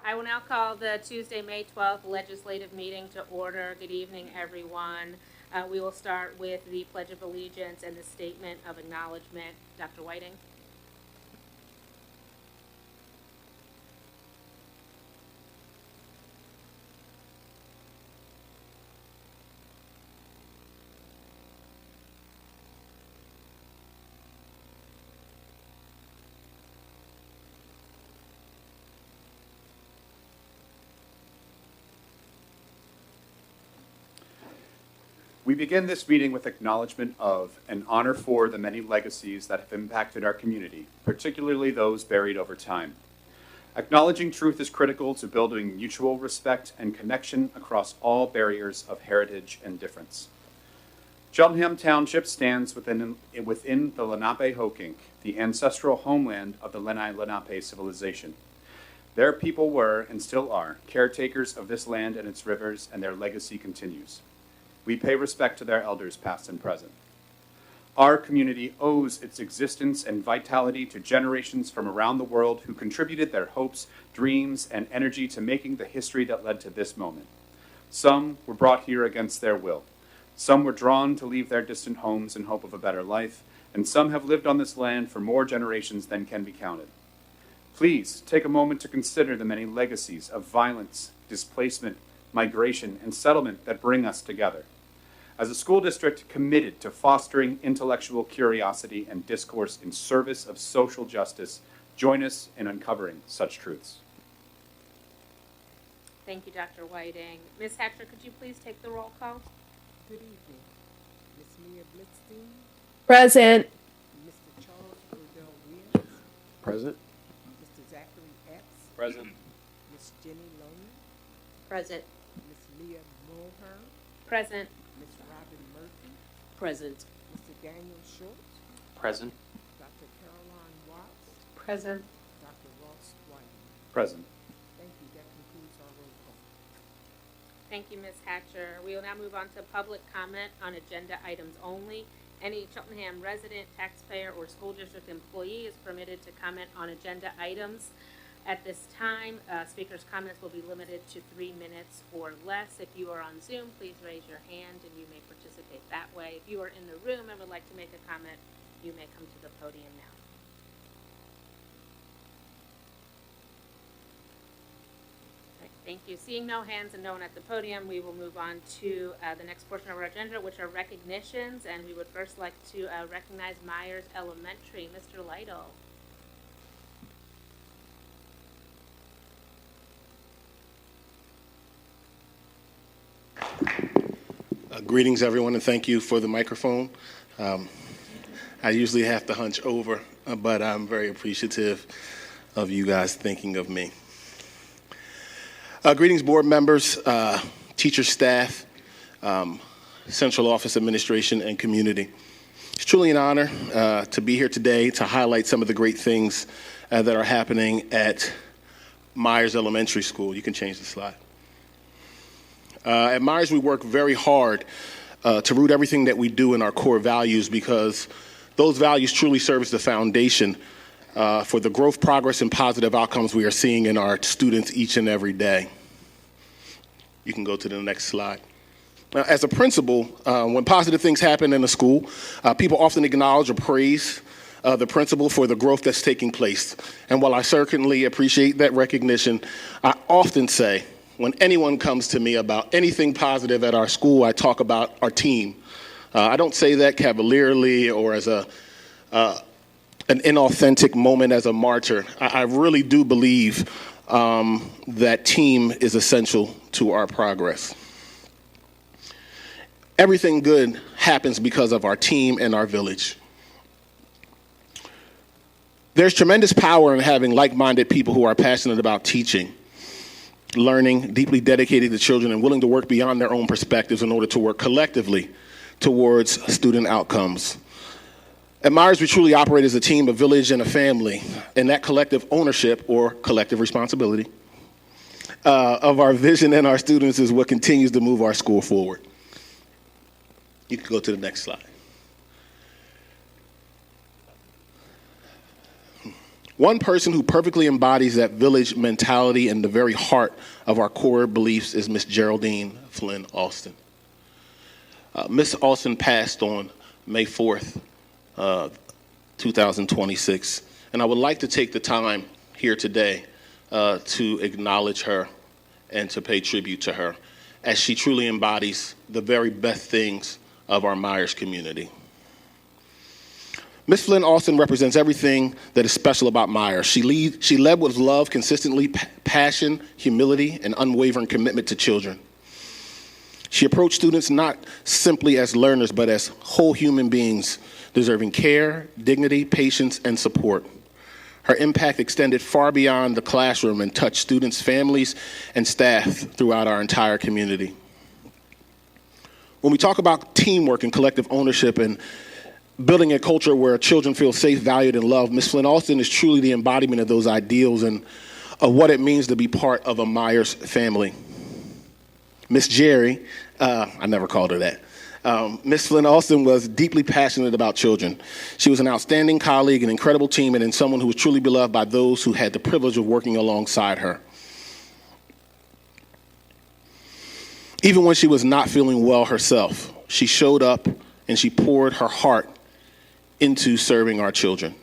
I will now call the Tuesday, May 12th legislative meeting to order. Good evening, everyone. We will start with the Pledge of Allegiance and the Statement of Acknowledgement. Dr. Whiting. We begin this meeting with acknowledgement of and honor for the many legacies that have impacted our community, particularly those buried over time. Acknowledging truth is critical to building mutual respect and connection across all barriers of heritage and difference. Cheltenham Township stands within the Lenape-Hoking, the ancestral homeland of the Lenni Lenape civilization. Their people were, and still are, caretakers of this land and its rivers, and their legacy continues. We pay respect to their elders, past and present. Our community owes its existence and vitality to generations from around the world who contributed their hopes, dreams, and energy to making the history that led to this moment. Some were brought here against their will. Some were drawn to leave their distant homes in hope of a better life, and some have lived on this land for more generations than can be counted. Please take a moment to consider the many legacies of violence, displacement, migration, and settlement that bring us together. As a school district committed to fostering intellectual curiosity and discourse in service of social justice, join us in uncovering such truths. Thank you, Dr. Whiting. Ms. Hatcher, could you please take the roll call? Good evening. Ms. Mia Blitzstein, Present. Mr. Charles Burdell Williams, Present. Mr. Zachary Epps, Present. Ms. Jenny Loney, Present. Ms. Leah Mulhern, Present. Ms. Robin Murphy, Present. Mr. Daniel Schultz, Present. Dr. Caroline Watts, Present. Dr. Ross Whiting. Present. Thank you. That concludes our roll call. Thank you, Ms. Hatcher. We will now move on to public comment on agenda items only. Any Cheltenham resident, taxpayer, or school district employee is permitted to comment on agenda items. At this time, speakers' comments will be limited to 3 minutes or less. If you are on Zoom, please raise your hand and you may participate that way. If you are in the room and would like to make a comment, you may come to the podium now. Thank you. Seeing no hands and no one at the podium, we will move on to the next portion of our agenda, which are recognitions. And we would first like to recognize Myers Elementary. Mr. Lytle. Greetings, everyone, and thank you for the microphone. I usually have to hunch over, but I'm very appreciative of you guys thinking of me. Greetings, board members, teacher staff, central office administration, and community. It's truly an honor to be here today to highlight some of the great things that are happening at Myers Elementary School. You can change the slide. At Myers, we work very hard to root everything that we do in our core values, because those values truly serve as the foundation for the growth, progress, and positive outcomes we are seeing in our students each and every day. You can go to the next slide. As a principal, when positive things happen in a school, people often acknowledge or praise the principal for the growth that's taking place. And while I certainly appreciate that recognition, I often say, when anyone comes to me about anything positive at our school, I talk about our team. I don't say that cavalierly or as an inauthentic moment as a martyr. I really do believe that team is essential to our progress. Everything good happens because of our team and our village. There's tremendous power in having like-minded people who are passionate about teaching, learning, deeply dedicated to children, and willing to work beyond their own perspectives in order to work collectively towards student outcomes. At Myers, we truly operate as a team, a village, and a family, and that collective ownership or collective responsibility of our vision and our students is what continues to move our school forward. You can go to the next slide. One person who perfectly embodies that village mentality and the very heart of our core beliefs is Miss Geraldine Flynn Alston. Miss Alston passed on May 4th, 2026, and I would like to take the time here today to acknowledge her and to pay tribute to her, as she truly embodies the very best things of our Myers community. Ms. Flynn Alston represents everything that is special about Myers. She led with love, consistently passion, humility, and unwavering commitment to children. She approached students not simply as learners, but as whole human beings, deserving care, dignity, patience, and support. Her impact extended far beyond the classroom and touched students, families, and staff throughout our entire community. When we talk about teamwork and collective ownership and building a culture where children feel safe, valued, and loved, Ms. Flynn Alston is truly the embodiment of those ideals and of what it means to be part of a Myers family. Miss Jerry, I never called her that. Ms. Flynn Alston was deeply passionate about children. She was an outstanding colleague, an incredible teammate, and someone who was truly beloved by those who had the privilege of working alongside her. Even when she was not feeling well herself, she showed up and she poured her heart into serving our children.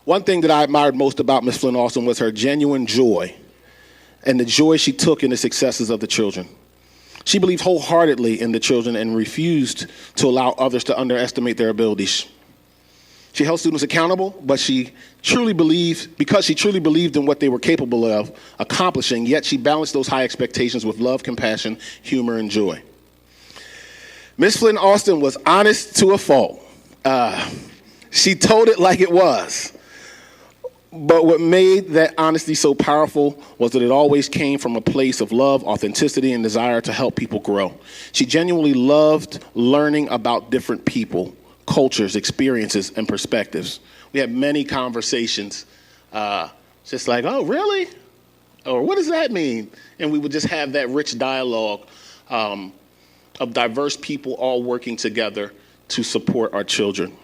One thing that I admired most about Ms. Flynn Alston was her genuine joy and the joy she took in the successes of the children. She believed wholeheartedly in the children and refused to allow others to underestimate their abilities. She held students accountable, but because she truly believed in what they were capable of accomplishing, yet she balanced those high expectations with love, compassion, humor, and joy. Ms. Flynn Alston was honest to a fault. She told it like it was. But what made that honesty so powerful was that it always came from a place of love, authenticity, and desire to help people grow. She genuinely loved learning about different people, cultures, experiences, and perspectives. We had many conversations, just like, oh, really? Or what does that mean? And we would just have that rich dialogue of diverse people all working together to support our children.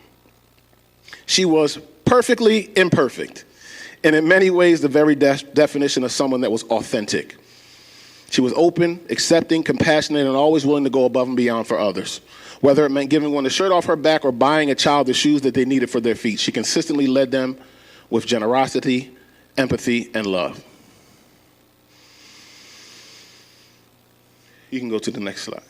She was perfectly imperfect, and in many ways the very definition of someone that was authentic. She was open, accepting, compassionate, and always willing to go above and beyond for others. Whether it meant giving one the shirt off her back or buying a child the shoes that they needed for their feet, she consistently led them with generosity, empathy, and love. You can go to the next slide.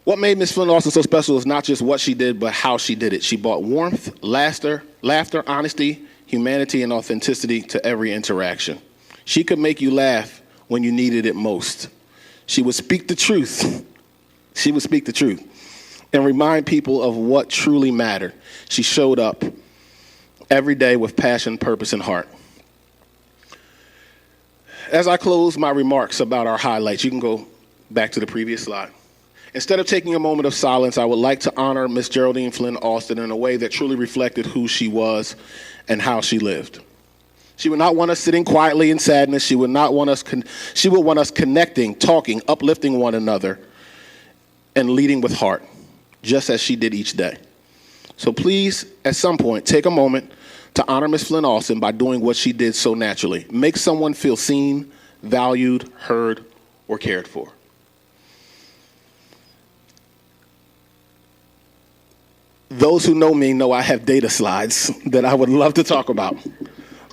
What made Ms. Flynn Alston so special is not just what she did, but how she did it. She brought warmth, laughter, honesty, humanity, and authenticity to every interaction. She could make you laugh when you needed it most. She would speak the truth. She would speak the truth and remind people of what truly mattered. She showed up every day with passion, purpose, and heart. As I close my remarks about our highlights, you can go back to the previous slide. Instead of taking a moment of silence, I would like to honor Miss Geraldine Flynn Alston in a way that truly reflected who she was and how she lived. She would not want us sitting quietly in sadness. She would want us connecting, talking, uplifting one another, and leading with heart, just as she did each day. So please, at some point, take a moment to honor Miss Flynn Alston by doing what she did so naturally. Make someone feel seen, valued, heard, or cared for. Those who know me know I have data slides that I would love to talk about,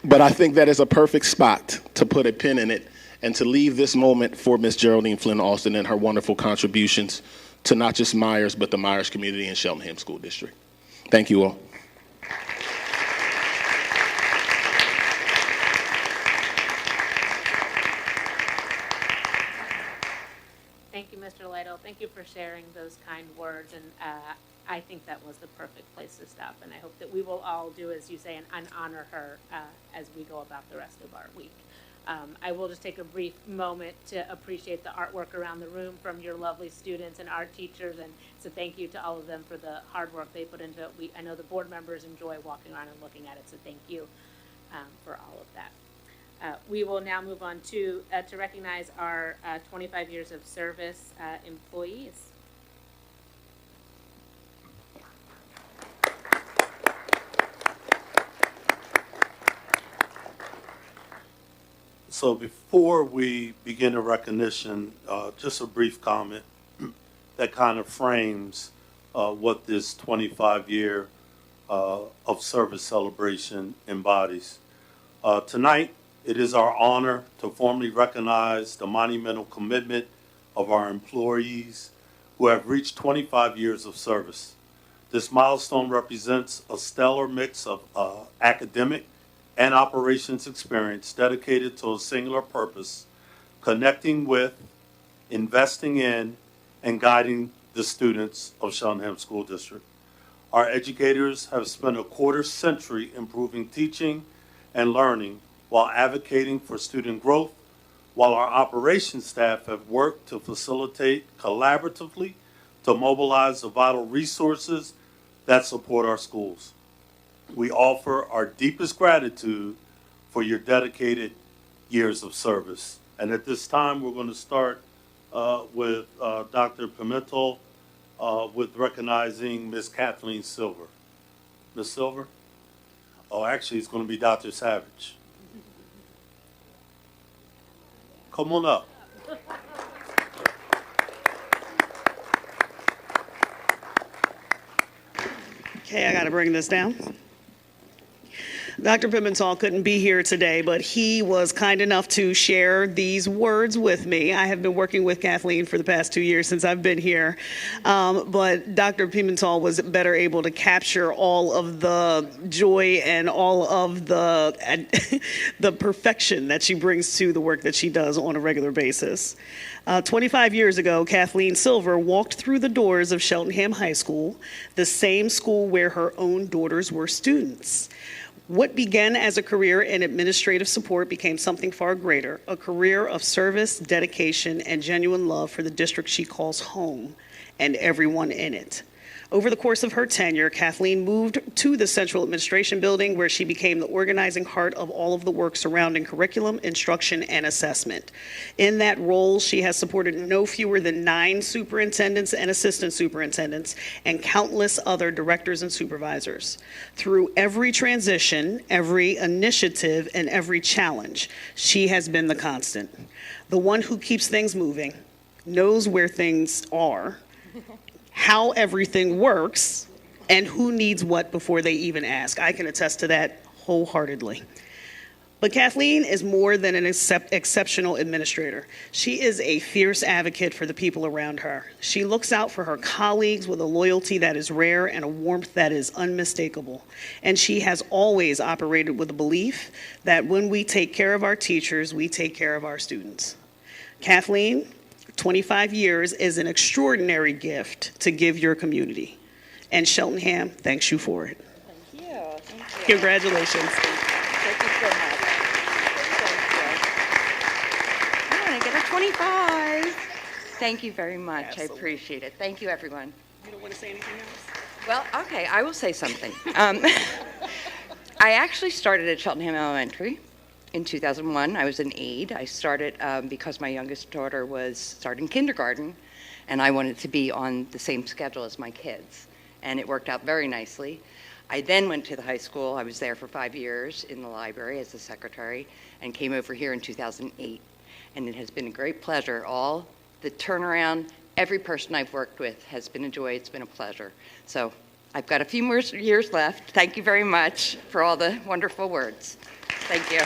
but I think that is a perfect spot to put a pin in it and to leave this moment for Miss Geraldine Flynn Alston and her wonderful contributions to not just Myers, but the Myers community and Cheltenham School District. Thank you all. Thank you, Mr. Lytle. Thank you for sharing those kind words, and I think that was the perfect place to stop, and I hope that we will all do, as you say, and honor her as we go about the rest of our week. I will just take a brief moment to appreciate the artwork around the room from your lovely students and art teachers, and so thank you to all of them for the hard work they put into it. I know the board members enjoy walking around and looking at it, so thank you for all of that. We will now move on to recognize our 25 years of service employees. So before we begin the recognition, just a brief comment that kind of frames what this 25-year of service celebration embodies. Tonight, it is our honor to formally recognize the monumental commitment of our employees who have reached 25 years of service. This milestone represents a stellar mix of academic and operations experience dedicated to a singular purpose, connecting with, investing in, and guiding the students of Cheltenham School District. Our educators have spent a quarter century improving teaching and learning while advocating for student growth, while our operations staff have worked to facilitate collaboratively to mobilize the vital resources that support our schools. We offer our deepest gratitude for your dedicated years of service. And at this time, we're going to start with Dr. Pimentel with recognizing Ms. Kathleen Silver. Ms. Silver? Oh, actually, it's going to be Dr. Savage. Come on up. Okay, I got to bring this down. Dr. Pimentel couldn't be here today, but he was kind enough to share these words with me. I have been working with Kathleen for the past 2 years since I've been here, but Dr. Pimentel was better able to capture all of the joy and all of the the perfection that she brings to the work that she does on a regular basis. 25 years ago, Kathleen Silver walked through the doors of Cheltenham High School, the same school where her own daughters were students. What began as a career in administrative support became something far greater, a career of service, dedication, and genuine love for the district she calls home and everyone in it. Over the course of her tenure, Kathleen moved to the Central Administration Building, where she became the organizing heart of all of the work surrounding curriculum, instruction, and assessment. In that role, she has supported no fewer than 9 superintendents and assistant superintendents and countless other directors and supervisors. Through every transition, every initiative, and every challenge, she has been the constant, the one who keeps things moving, knows where things are, how everything works, and who needs what before they even ask. I can attest to that wholeheartedly. But Kathleen is more than an exceptional administrator. She is a fierce advocate for the people around her. She looks out for her colleagues with a loyalty that is rare and a warmth that is unmistakable. And she has always operated with a belief that when we take care of our teachers, we take care of our students. Kathleen, 25 years is an extraordinary gift to give your community. And Cheltenham thanks you for it. Thank you. Thank you. Congratulations. Thank you so much. Thank you. I'm going to get a 25. Thank you very much. Absolutely. I appreciate it. Thank you, everyone. You don't want to say anything else? Well, okay, I will say something. I actually started at Cheltenham Elementary. In 2001, I was an aide. I started because my youngest daughter was starting kindergarten, and I wanted to be on the same schedule as my kids, and it worked out very nicely. I then went to the high school. I was there for 5 years in the library as the secretary, and came over here in 2008. And it has been a great pleasure. All the turnaround, every person I've worked with has been a joy. It's been a pleasure. So I've got a few more years left. Thank you very much for all the wonderful words. Thank you.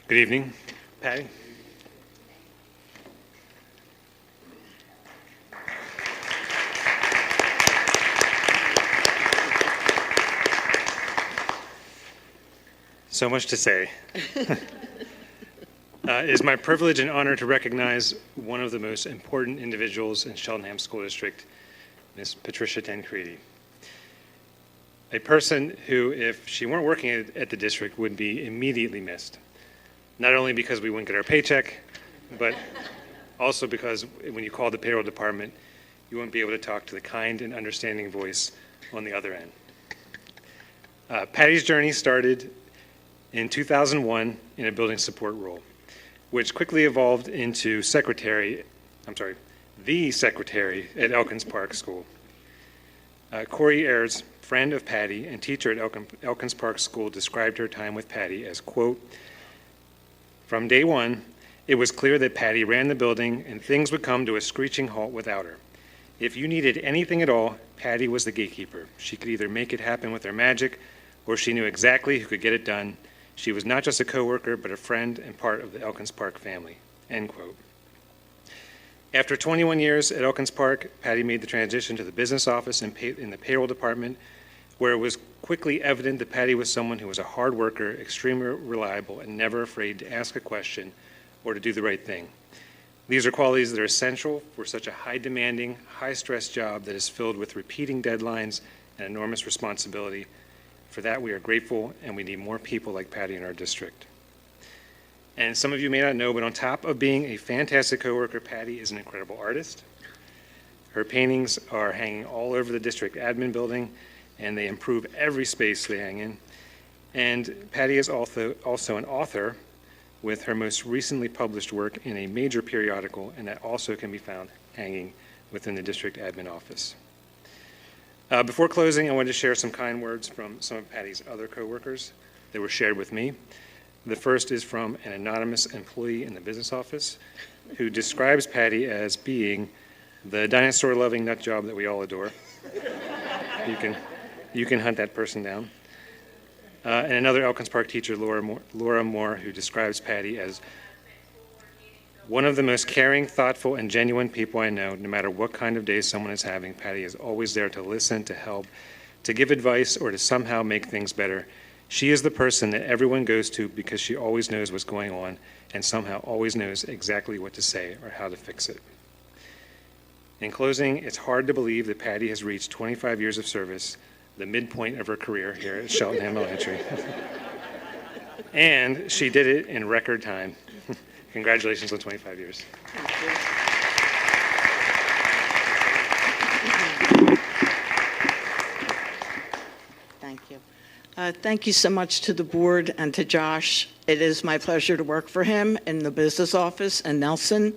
Good evening, Patty. So much to say. It is my privilege and honor to recognize one of the most important individuals in Cheltenham School District, Ms. Patricia Tancredi. A person who, if she weren't working at the district, would be immediately missed. Not only because we wouldn't get our paycheck, but also because when you call the payroll department, you won't be able to talk to the kind and understanding voice on the other end. Patty's journey started in 2001 in a building support role, which quickly evolved into the secretary at Elkins Park School. Corey Ayers, friend of Patty and teacher at Elkins Park School, described her time with Patty as, quote, "From day one, it was clear that Patty ran the building and things would come to a screeching halt without her. If you needed anything at all, Patty was the gatekeeper. She could either make it happen with her magic, or she knew exactly who could get it done. She was not just a coworker, but a friend and part of the Elkins Park family," end quote. After 21 years at Elkins Park, Patty made the transition to the business office in the payroll department, where it was quickly evident that Patty was someone who was a hard worker, extremely reliable, and never afraid to ask a question or to do the right thing. These are qualities that are essential for such a high-demanding, high-stress job that is filled with repeating deadlines and enormous responsibility. For that, we are grateful, and we need more people like Patty in our district. And some of you may not know, but on top of being a fantastic coworker, Patty is an incredible artist. Her paintings are hanging all over the district admin building, and they improve every space they hang in. And Patty is also an author, with her most recently published work in a major periodical, and that also can be found hanging within the district admin office. Before closing, I wanted to share some kind words from some of Patty's other coworkers that were shared with me. The first is from an anonymous employee in the business office who describes Patty as being the dinosaur-loving nut job that we all adore. You can hunt that person down. And another Elkins Park teacher, Laura Moore, who describes Patty as one of the most caring, thoughtful, and genuine people I know. No matter what kind of day someone is having, Patty is always there to listen, to help, to give advice, or to somehow make things better. She is the person that everyone goes to because she always knows what's going on and somehow always knows exactly what to say or how to fix it. In closing, it's hard to believe that Patty has reached 25 years of service, the midpoint of her career here at Cheltenham Elementary. And she did it in record time. Congratulations on 25 years. Thank you. Thank you so much to the board and to Josh. It is my pleasure to work for him in the business office in Nelson.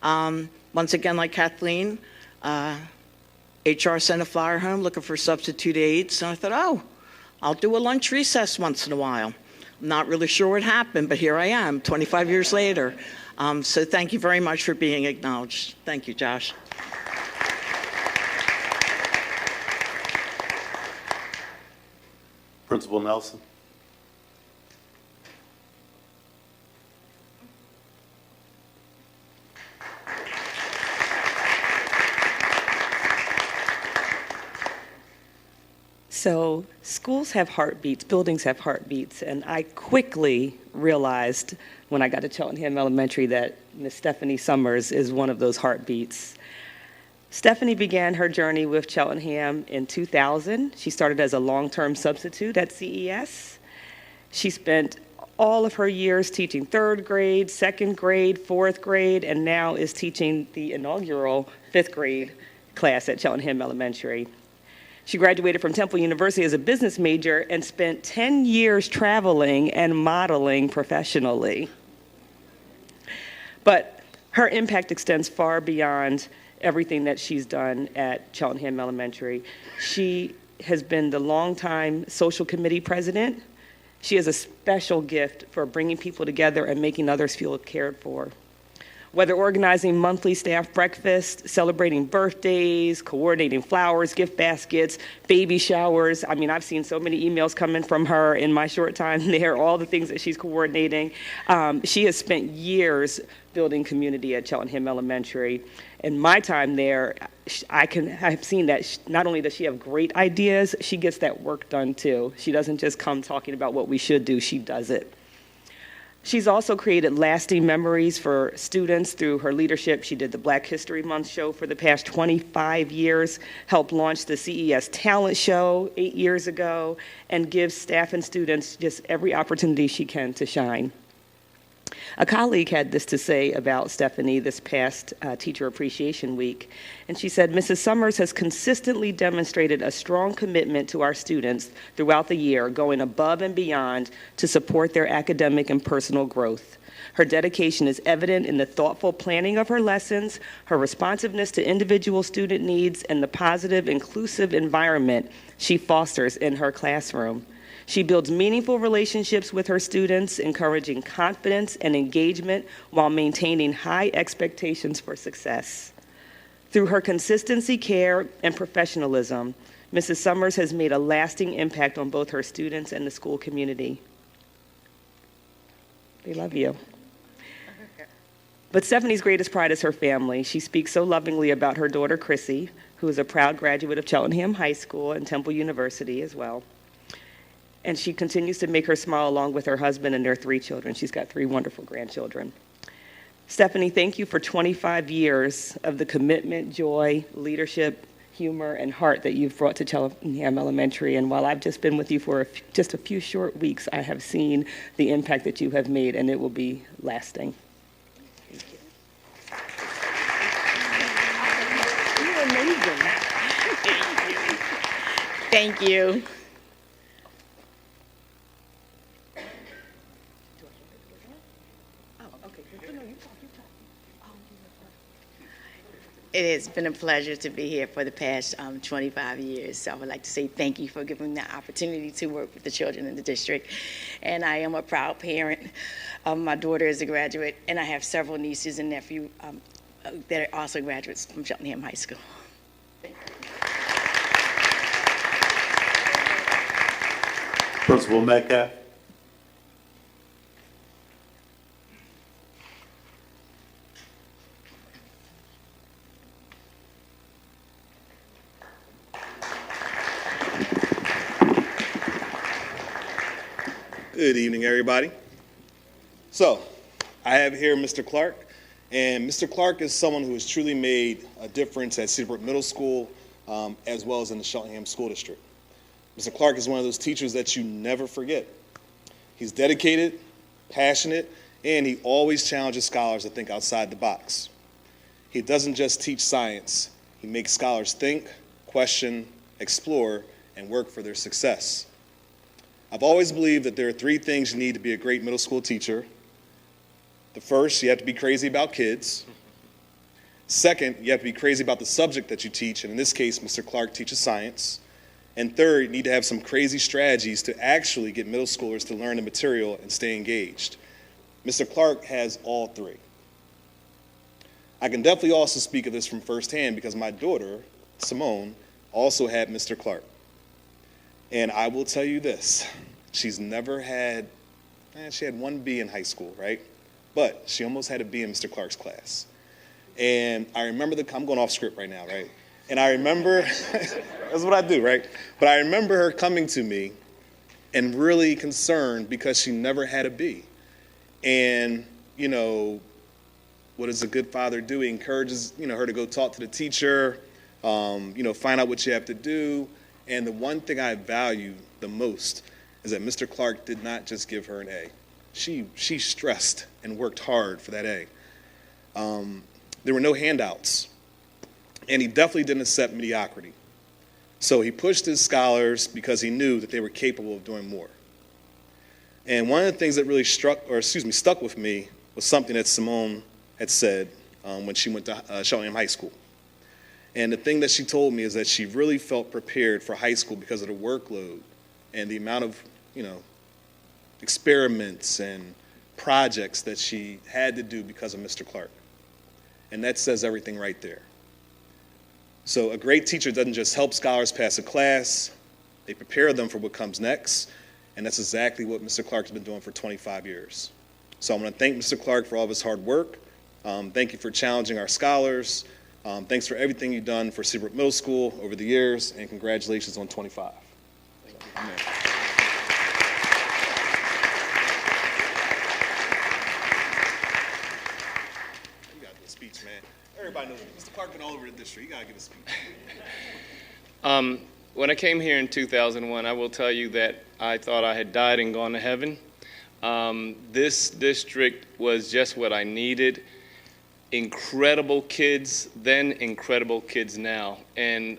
Once again, like Kathleen, HR sent a flyer home looking for substitute aides, and I thought, oh, I'll do a lunch recess once in a while. I'm not really sure what happened, but here I am, 25 years later. So thank you very much for being acknowledged. Thank you, Josh. Principal Nelson. So schools have heartbeats, buildings have heartbeats, and I quickly realized when I got to Cheltenham Elementary that Miss Stephanie Summers is one of those heartbeats. Stephanie began her journey with Cheltenham in 2000. She started as a long-term substitute at CES. She spent all of her years teaching third grade, second grade, fourth grade, and now is teaching the inaugural fifth grade class at Cheltenham Elementary. She graduated from Temple University as a business major and spent 10 years traveling and modeling professionally. But her impact extends far beyond everything that she's done at Cheltenham Elementary. She has been the longtime social committee president. She has a special gift for bringing people together and making others feel cared for. Whether organizing monthly staff breakfasts, celebrating birthdays, coordinating flowers, gift baskets, baby showers. I mean, I've seen so many emails coming from her in my short time there, all the things that she's coordinating. She has spent years building community at Cheltenham Elementary. In my time there, I've seen that not only does she have great ideas, she gets that work done too. She doesn't just come talking about what we should do, she does it. She's also created lasting memories for students through her leadership. She did the Black History Month show for the past 25 years, helped launch the CES Talent Show 8 years ago, and gives staff and students just every opportunity she can to shine. A colleague had this to say about Stephanie this past Teacher Appreciation Week, and she said, Mrs. Summers has consistently demonstrated a strong commitment to our students throughout the year, going above and beyond to support their academic and personal growth. Her dedication is evident in the thoughtful planning of her lessons, her responsiveness to individual student needs, and the positive, inclusive environment she fosters in her classroom. She builds meaningful relationships with her students, encouraging confidence and engagement while maintaining high expectations for success. Through her consistency, care, and professionalism, Mrs. Summers has made a lasting impact on both her students and the school community. They love you. But Stephanie's greatest pride is her family. She speaks so lovingly about her daughter, Chrissy, who is a proud graduate of Cheltenham High School and Temple University as well. And she continues to make her smile along with her husband and their 3 children. She's got 3 wonderful grandchildren. Stephanie, thank you for 25 years of the commitment, joy, leadership, humor, and heart that you've brought to Cheltenham Elementary. And while I've just been with you for just a few short weeks, I have seen the impact that you have made, and it will be lasting. You're amazing. Thank you. It has been a pleasure to be here for the past 25 years. So I would like to say thank you for giving me the opportunity to work with the children in the district. And I am a proud parent. My daughter is a graduate, and I have several nieces and nephews that are also graduates from Cheltenham High School. Principal Metcalf. Good evening, everybody. So, I have here Mr. Clark, and Mr. Clark is someone who has truly made a difference at Cedarbrook Middle School, as well as in the Cheltenham School District. Mr. Clark is one of those teachers that you never forget. He's dedicated, passionate, and he always challenges scholars to think outside the box. He doesn't just teach science, he makes scholars think, question, explore, and work for their success. I've always believed that there are 3 things you need to be a great middle school teacher. The first, you have to be crazy about kids. Second, you have to be crazy about the subject that you teach, and in this case, Mr. Clark teaches science. And third, you need to have some crazy strategies to actually get middle schoolers to learn the material and stay engaged. Mr. Clark has all 3. I can definitely also speak of this from firsthand because my daughter, Simone, also had Mr. Clark. And I will tell you this, she's never had, she had 1 B in high school, right? But she almost had a B in Mr. Clark's class. And I remember I'm going off script right now, right? And I remember, that's what I do, right? But I remember her coming to me and really concerned because she never had a B. And, you know, what does a good father do? He encourages, her to go talk to the teacher, find out what you have to do. And the one thing I value the most is that Mr. Clark did not just give her an A. She stressed and worked hard for that A. There were no handouts. And he definitely didn't accept mediocrity. So he pushed his scholars because he knew that they were capable of doing more. And one of the things that really stuck with me was something that Simone had said when she went to Cheltenham High School. And the thing that she told me is that she really felt prepared for high school because of the workload and the amount of, experiments and projects that she had to do because of Mr. Clark. And that says everything right there. So a great teacher doesn't just help scholars pass a class, they prepare them for what comes next, and that's exactly what Mr. Clark's been doing for 25 years. So I want to thank Mr. Clark for all of his hard work. Thank you for challenging our scholars. Thanks for everything you've done for Cedarbrook Middle School over the years, and congratulations on 25. Thank you. You got to do a speech, man. Everybody knows Mr. Clark been all over the district. You got to give a speech. When I came here in 2001, I will tell you that I thought I had died and gone to heaven. This district was just what I needed. Incredible kids then, incredible kids now. And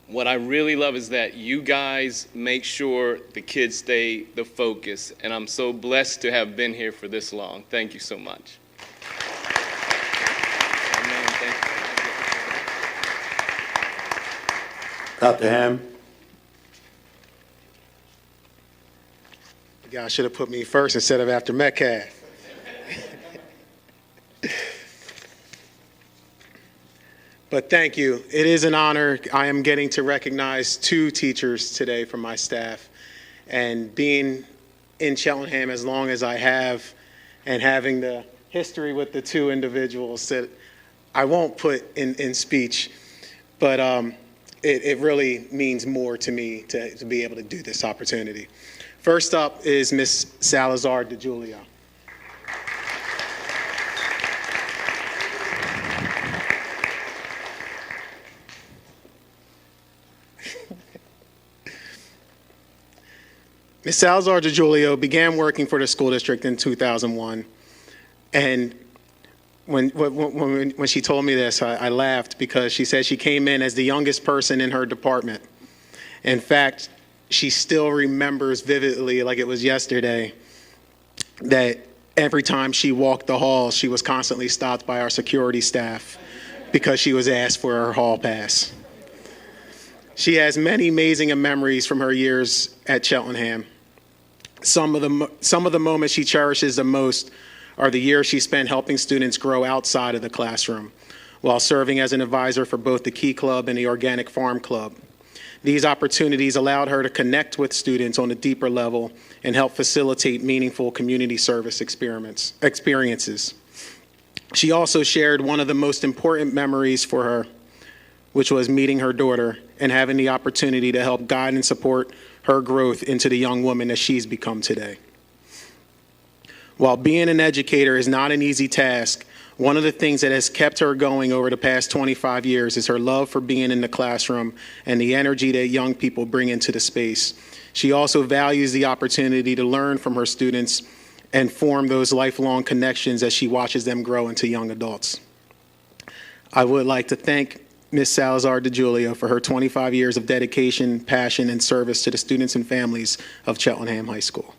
what I really love is that you guys make sure the kids stay the focus. And I'm so blessed to have been here for this long. Thank you so much. Amen. Thank you. Dr. Ham? You guys should have put me first instead of after Metcalf. But thank you. It is an honor. I am getting to recognize 2 teachers today from my staff. And being in Cheltenham as long as I have and having the history with the 2 individuals that I won't put in speech, but it really means more to me to be able to do this opportunity. First up is Ms. Salazar DeJulio. Ms. Salazar DeJulio began working for the school district in 2001. And when she told me this, I laughed because she said she came in as the youngest person in her department. In fact, she still remembers vividly, like it was yesterday, that every time she walked the halls, she was constantly stopped by our security staff because she was asked for her hall pass. She has many amazing memories from her years at Cheltenham. Some of the moments she cherishes the most are the years she spent helping students grow outside of the classroom while serving as an advisor for both the Key Club and the Organic Farm Club. These opportunities allowed her to connect with students on a deeper level and help facilitate meaningful community service experiences. She also shared one of the most important memories for her, which was meeting her daughter and having the opportunity to help guide and support her growth into the young woman that she's become today. While being an educator is not an easy task, one of the things that has kept her going over the past 25 years is her love for being in the classroom and the energy that young people bring into the space. She also values the opportunity to learn from her students and form those lifelong connections as she watches them grow into young adults. I would like to thank Ms. Salazar DeJulio for her 25 years of dedication, passion, and service to the students and families of Cheltenham High School.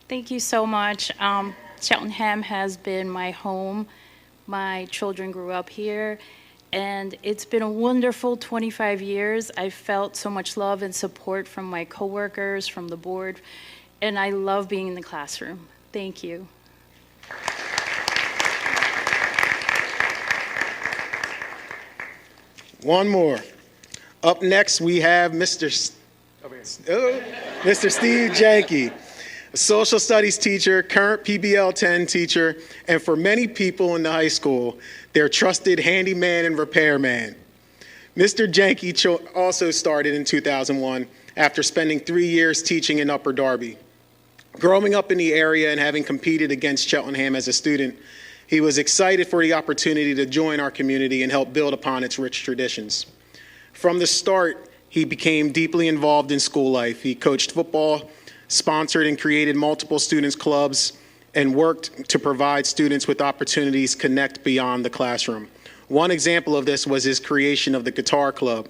Thank you so much. Cheltenham has been my home. My children grew up here, and it's been a wonderful 25 years. I felt so much love and support from my coworkers, from the board, and I love being in the classroom. Thank you. One more. Up next, we have Mr. Steve Janke, a social studies teacher, current PBL 10 teacher, and for many people in the high school, their trusted handyman and repairman. Mr. Janke also started in 2001 after spending 3 years teaching in Upper Darby. Growing up in the area and having competed against Cheltenham as a student, he was excited for the opportunity to join our community and help build upon its rich traditions. From the start, he became deeply involved in school life. He coached football, sponsored and created multiple students' clubs, and worked to provide students with opportunities connect beyond the classroom. One example of this was his creation of the Guitar Club,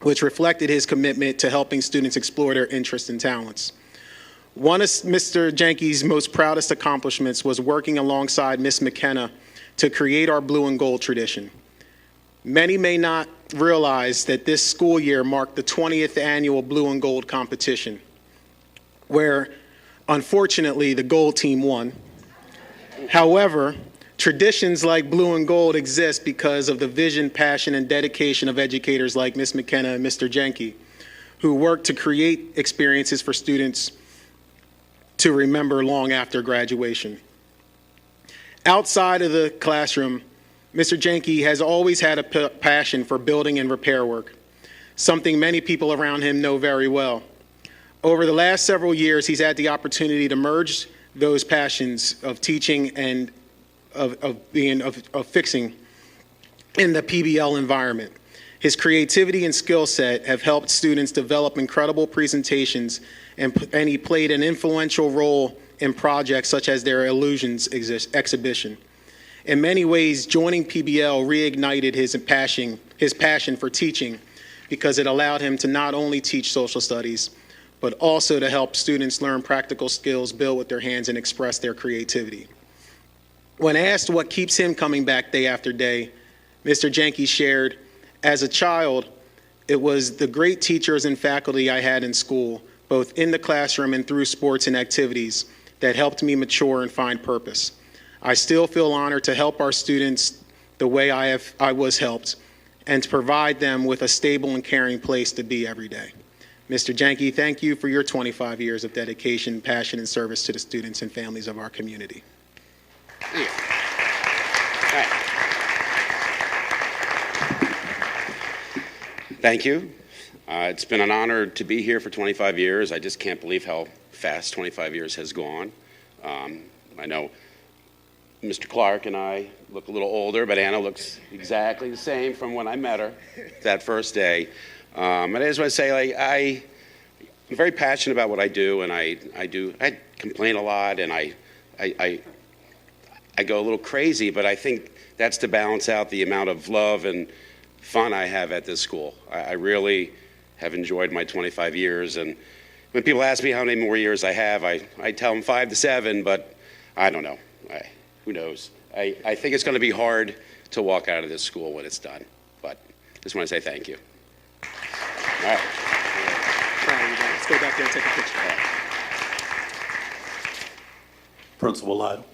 which reflected his commitment to helping students explore their interests and talents. One of Mr. Janke's most proudest accomplishments was working alongside Miss McKenna to create our blue and gold tradition. Many may not realize that this school year marked the 20th annual blue and gold competition, where unfortunately the gold team won. However, traditions like blue and gold exist because of the vision, passion, and dedication of educators like Ms. McKenna and Mr. Janke, who work to create experiences for students to remember long after graduation. Outside of the classroom, Mr. Janke has always had a passion for building and repair work, something many people around him know very well. Over the last several years, he's had the opportunity to merge those passions of teaching and fixing in the PBL environment. His creativity and skill set have helped students develop incredible presentations, and he played an influential role in projects such as their Illusions exhibition. In many ways, joining PBL reignited his passion for teaching, because it allowed him to not only teach social studies, but also to help students learn practical skills, build with their hands, and express their creativity. When asked what keeps him coming back day after day, Mr. Jenke shared, "As a child, it was the great teachers and faculty I had in school, both in the classroom and through sports and activities, that helped me mature and find purpose. I still feel honored to help our students the way I was helped, and to provide them with a stable and caring place to be every day." Mr. Jenke, thank you for your 25 years of dedication, passion, and service to the students and families of our community. Thank you. It's been an honor to be here for 25 years. I just can't believe how fast 25 years has gone. I know Mr. Clark and I look a little older, but Anna looks exactly the same from when I met her that first day. And I just want to say, I'm very passionate about what I do, and I complain a lot, and I go a little crazy, but I think that's to balance out the amount of love and fun I have at this school. I really have enjoyed my 25 years, and when people ask me how many more years I have, I tell them 5 to 7, but I don't know. Who knows? I think it's going to be hard to walk out of this school when it's done, but I just want to say thank you. All right. Let's go back there and take a picture. Principal Lytle.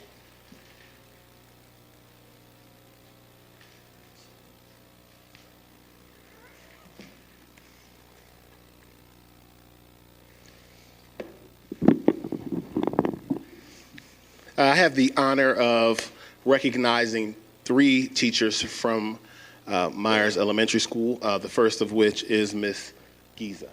I have the honor of recognizing 3 teachers from Myers Elementary School, the first of which is Miss Giza.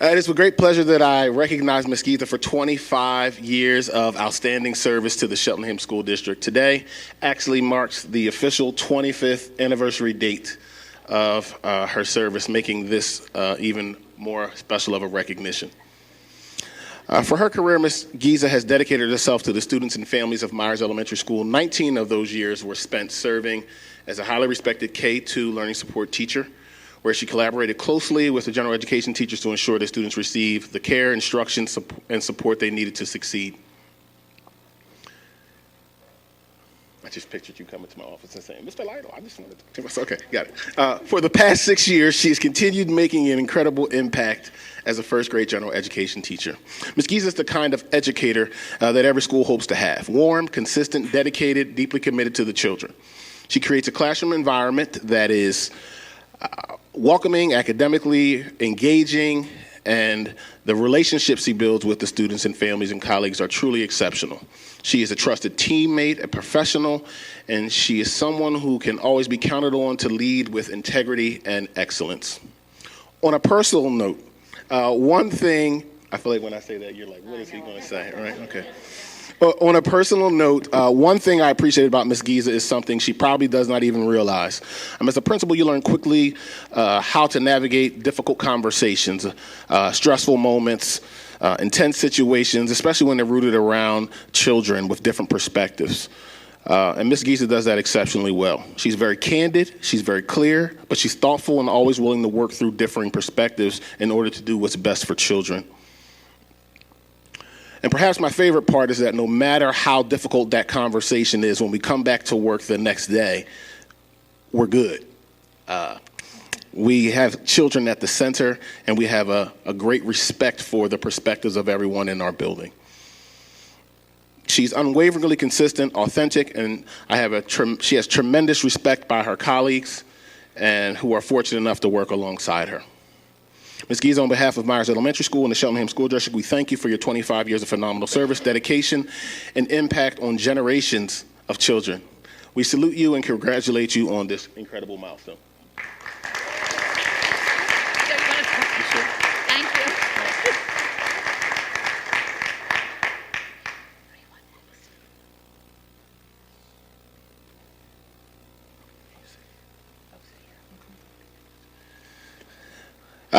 It is with great pleasure that I recognize Ms. Giza for 25 years of outstanding service to the Cheltenham School District. Today actually marks the official 25th anniversary date of her service, making this even more special of a recognition. For her career, Ms. Giza has dedicated herself to the students and families of Myers Elementary School. 19 of those years were spent serving as a highly respected K-2 learning support teacher, where she collaborated closely with the general education teachers to ensure that students receive the care, instruction, and support they needed to succeed. I just pictured you coming to my office and saying, "Mr. Lytle, I just wanted to..." Okay, got it. For the past 6 years, she has continued making an incredible impact as a first-grade general education teacher. Ms. Giza is the kind of educator that every school hopes to have: warm, consistent, dedicated, deeply committed to the children. She creates a classroom environment that is welcoming, academically engaging, and the relationships she builds with the students and families and colleagues are truly exceptional. She is a trusted teammate, a professional, and she is someone who can always be counted on to lead with integrity and excellence. On a personal note, one thing, I feel like when I say that, you're like, what is he going to say, right? Okay. On a personal note, one thing I appreciate about Ms. Giza is something she probably does not even realize. As a principal, you learn quickly how to navigate difficult conversations, stressful moments, intense situations, especially when they're rooted around children with different perspectives. And Ms. Giza does that exceptionally well. She's very candid, she's very clear, but she's thoughtful and always willing to work through differing perspectives in order to do what's best for children. And perhaps my favorite part is that no matter how difficult that conversation is, when we come back to work the next day, we're good. We have children at the center, and we have a great respect for the perspectives of everyone in our building. She's unwaveringly consistent, authentic, and she has tremendous respect by her colleagues and who are fortunate enough to work alongside her. Ms. Giza, on behalf of Myers Elementary School and the Cheltenham School District, we thank you for your 25 years of phenomenal service, dedication, and impact on generations of children. We salute you and congratulate you on this incredible milestone. Thank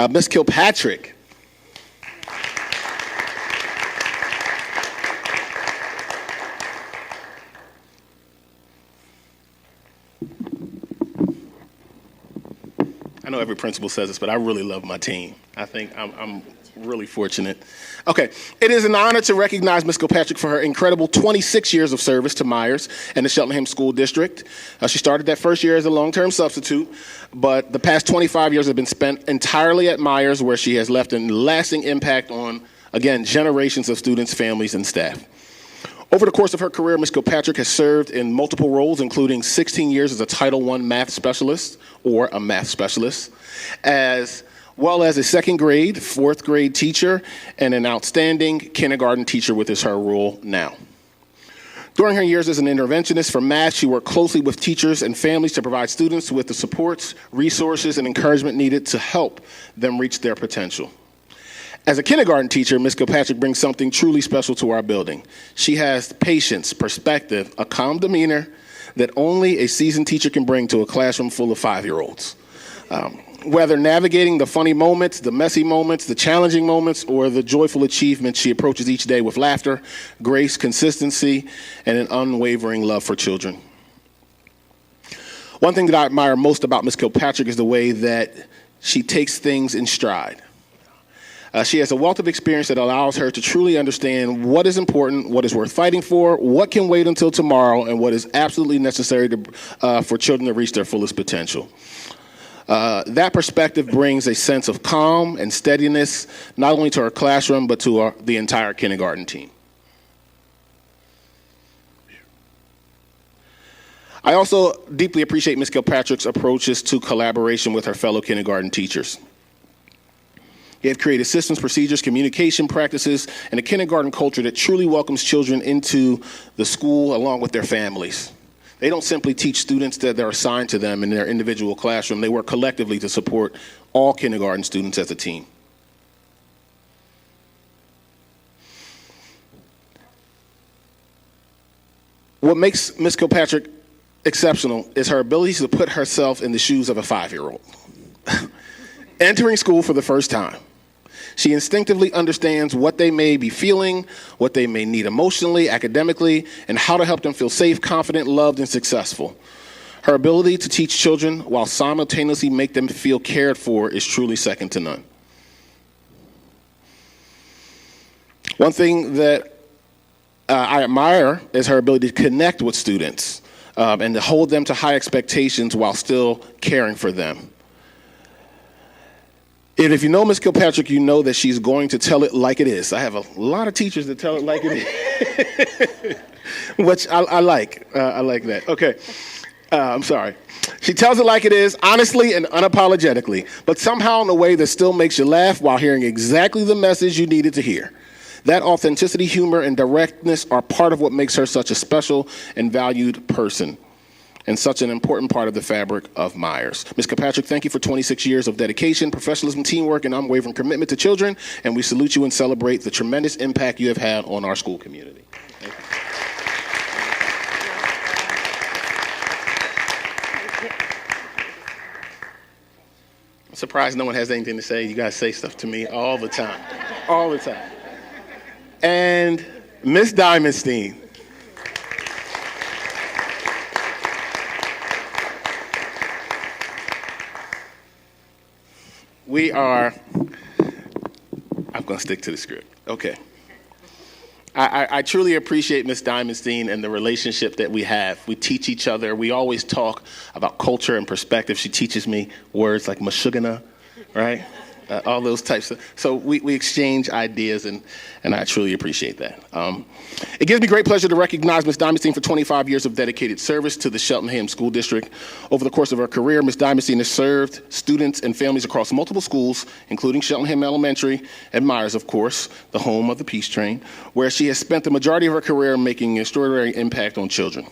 you. Ms. Kilpatrick. I know every principal says this, but I really love my team. I think I'm really fortunate. Okay, it is an honor to recognize Ms. Kilpatrick for her incredible 26 years of service to Myers and the Cheltenham School District. She started that first year as a long-term substitute, but the past 25 years have been spent entirely at Myers, where she has left a lasting impact on, again, generations of students, families, and staff. Over the course of her career, Ms. Kilpatrick has served in multiple roles, including 16 years as a Title I math specialist, or a math specialist, as well as a second grade, fourth grade teacher, and an outstanding kindergarten teacher, which is her role now. During her years as an interventionist for math, she worked closely with teachers and families to provide students with the supports, resources, and encouragement needed to help them reach their potential. As a kindergarten teacher, Ms. Kilpatrick brings something truly special to our building. She has patience, perspective, a calm demeanor that only a seasoned teacher can bring to a classroom full of 5-year-olds. Whether navigating the funny moments, the messy moments, the challenging moments, or the joyful achievements, she approaches each day with laughter, grace, consistency, and an unwavering love for children. One thing that I admire most about Ms. Kilpatrick is the way that she takes things in stride. She has a wealth of experience that allows her to truly understand what is important, what is worth fighting for, what can wait until tomorrow, and what is absolutely necessary for children to reach their fullest potential. That perspective brings a sense of calm and steadiness, not only to our classroom, but to the entire kindergarten team. I also deeply appreciate Ms. Kilpatrick's approaches to collaboration with her fellow kindergarten teachers. They have created systems, procedures, communication practices, and a kindergarten culture that truly welcomes children into the school along with their families. They don't simply teach students that they're assigned to them in their individual classroom. They work collectively to support all kindergarten students as a team. What makes Ms. Kilpatrick exceptional is her ability to put herself in the shoes of a 5-year-old. Entering school for the first time, she instinctively understands what they may be feeling, what they may need emotionally, academically, and how to help them feel safe, confident, loved, and successful. Her ability to teach children while simultaneously make them feel cared for is truly second to none. One thing that I admire is her ability to connect with students and to hold them to high expectations while still caring for them. And if you know Ms. Kilpatrick, you know that she's going to tell it like it is. I have a lot of teachers that tell it like it is, which I like. I like that. Okay, I'm sorry. She tells it like it is, honestly and unapologetically, but somehow in a way that still makes you laugh while hearing exactly the message you needed to hear. That authenticity, humor, and directness are part of what makes her such a special and valued person, and such an important part of the fabric of Myers. Ms. Kilpatrick, thank you for 26 years of dedication, professionalism, teamwork, and unwavering commitment to children, and we salute you and celebrate the tremendous impact you have had on our school community. Thank you. I'm surprised no one has anything to say. You guys say stuff to me all the time, all the time. And Ms. Diamondstein. I'm going to stick to the script. Okay. I truly appreciate Ms. Diamondstein and the relationship that we have. We teach each other. We always talk about culture and perspective. She teaches me words like mashugana, right? All those types of, so we exchange ideas, and I truly appreciate that. It gives me great pleasure to recognize Ms. Diamondstein for 25 years of dedicated service to the Cheltenham School District. Over the course of her career, Ms. Diamondstein has served students and families across multiple schools, including Cheltenham Elementary and Myers, of course, the home of the Peace Train, where she has spent the majority of her career making an extraordinary impact on children.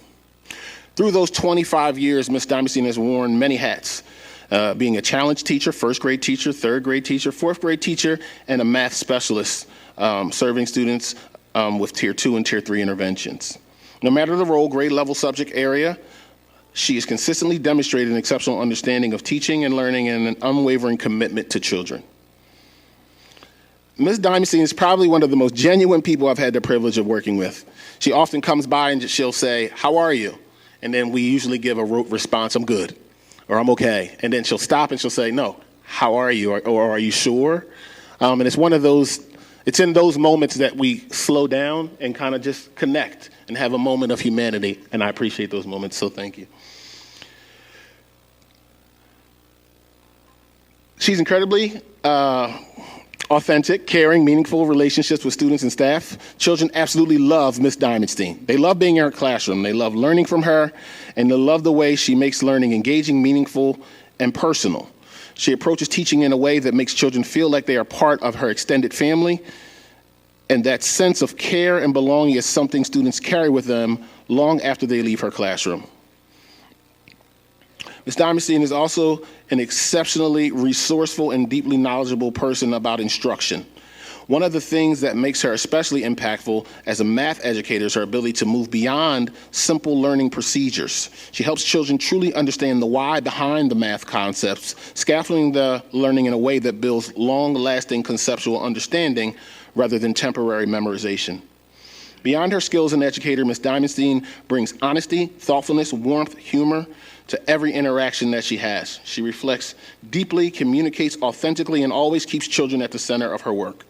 Through those 25 years, Ms. Diamondstein has worn many hats, being a challenge teacher, first grade teacher, third grade teacher, fourth grade teacher, and a math specialist, serving students with Tier 2 and Tier 3 interventions. No matter the role, grade level, subject area, she has consistently demonstrated an exceptional understanding of teaching and learning and an unwavering commitment to children. Ms. Diamondstein is probably one of the most genuine people I've had the privilege of working with. She often comes by and she'll say, "How are you?" And then we usually give a rote response, "I'm good," or "I'm okay." And then she'll stop and she'll say, "No, how are you?" Or "Are you sure?" And it's one of those, it's in those moments that we slow down and kind of just connect and have a moment of humanity. And I appreciate those moments, so thank you. She's incredibly authentic, caring, meaningful relationships with students and staff. Children absolutely love Ms. Diamondstein. They love being in her classroom. They love learning from her, and they love the way she makes learning engaging, meaningful, and personal. She approaches teaching in a way that makes children feel like they are part of her extended family, and that sense of care and belonging is something students carry with them long after they leave her classroom. Ms. Diamondstein is also an exceptionally resourceful and deeply knowledgeable person about instruction. One of the things that makes her especially impactful as a math educator is her ability to move beyond simple learning procedures. She helps children truly understand the why behind the math concepts, scaffolding the learning in a way that builds long-lasting conceptual understanding rather than temporary memorization. Beyond her skills as an educator, Ms. Diamondstein brings honesty, thoughtfulness, warmth, humor to every interaction that she has. She reflects deeply, communicates authentically, and always keeps children at the center of her work.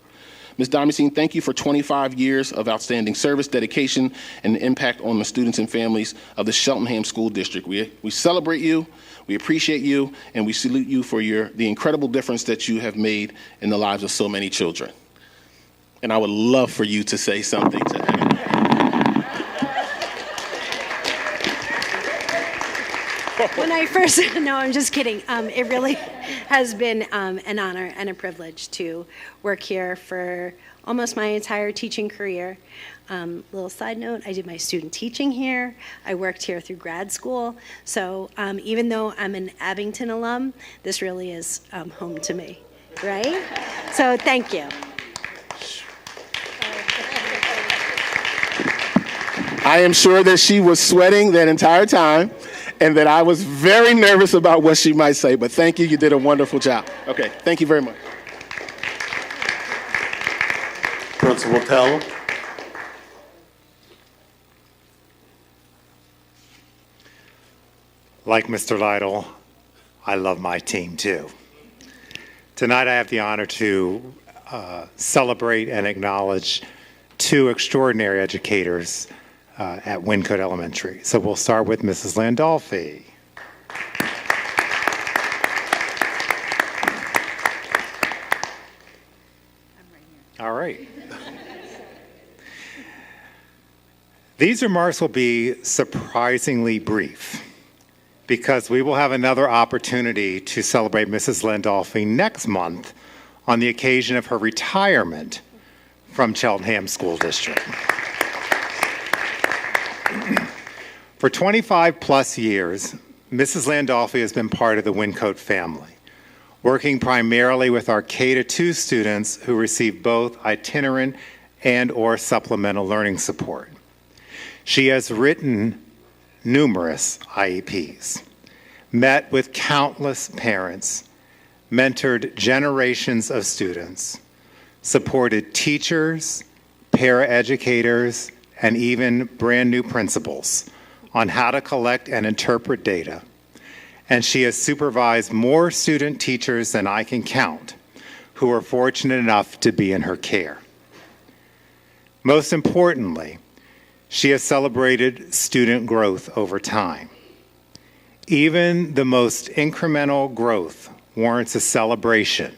Ms. Diamondstein, thank you for 25 years of outstanding service, dedication, and impact on the students and families of the Cheltenham School District. We celebrate you, we appreciate you, and we salute you for the incredible difference that you have made in the lives of so many children. And I would love for you to say something to them. When I first, no, I'm just kidding. It really has been an honor and a privilege to work here for almost my entire teaching career. Little side note, I did my student teaching here. I worked here through grad school. So even though I'm an Abington alum, this really is home to me, right? So thank you. I am sure that she was sweating that entire time and that I was very nervous about what she might say, but thank you, you did a wonderful job. Okay, thank you very much. Principal Teller. Like Mr. Lytle, I love my team too. Tonight I have the honor to celebrate and acknowledge two extraordinary educators at Wyncote Elementary. So we'll start with Mrs. Landolfi. All right. These remarks will be surprisingly brief because we will have another opportunity to celebrate Mrs. Landolfi next month on the occasion of her retirement from Cheltenham School District. For 25 plus years, Mrs. Landolfi has been part of the Wyncote family, working primarily with our K-2 students who receive both itinerant and/or supplemental learning support. She has written numerous IEPs, met with countless parents, mentored generations of students, supported teachers, paraeducators, and even brand new principals on how to collect and interpret data. And she has supervised more student teachers than I can count who are fortunate enough to be in her care. Most importantly, she has celebrated student growth over time. Even the most incremental growth warrants a celebration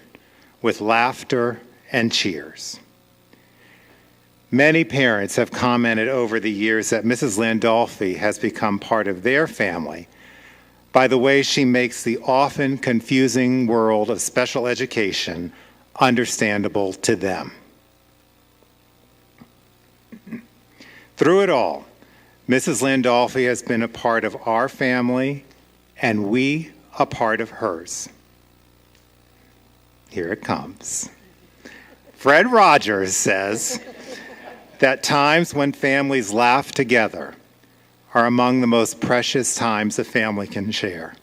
with laughter and cheers. Many parents have commented over the years that Mrs. Landolfi has become part of their family by the way she makes the often confusing world of special education understandable to them. Through it all, Mrs. Landolfi has been a part of our family, and we a part of hers. Here it comes. Fred Rogers says that times when families laugh together are among the most precious times a family can share.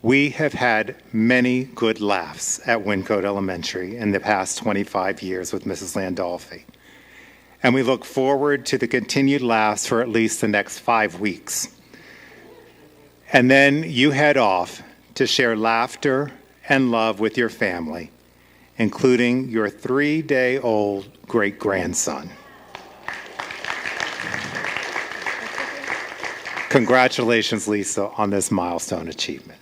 We have had many good laughs at Wyncote Elementary in the past 25 years with Mrs. Landolfi, and we look forward to the continued laughs for at least the next 5 weeks. And then you head off to share laughter and love with your family, including your 3-day-old great-grandson. Congratulations, Lisa, on this milestone achievement.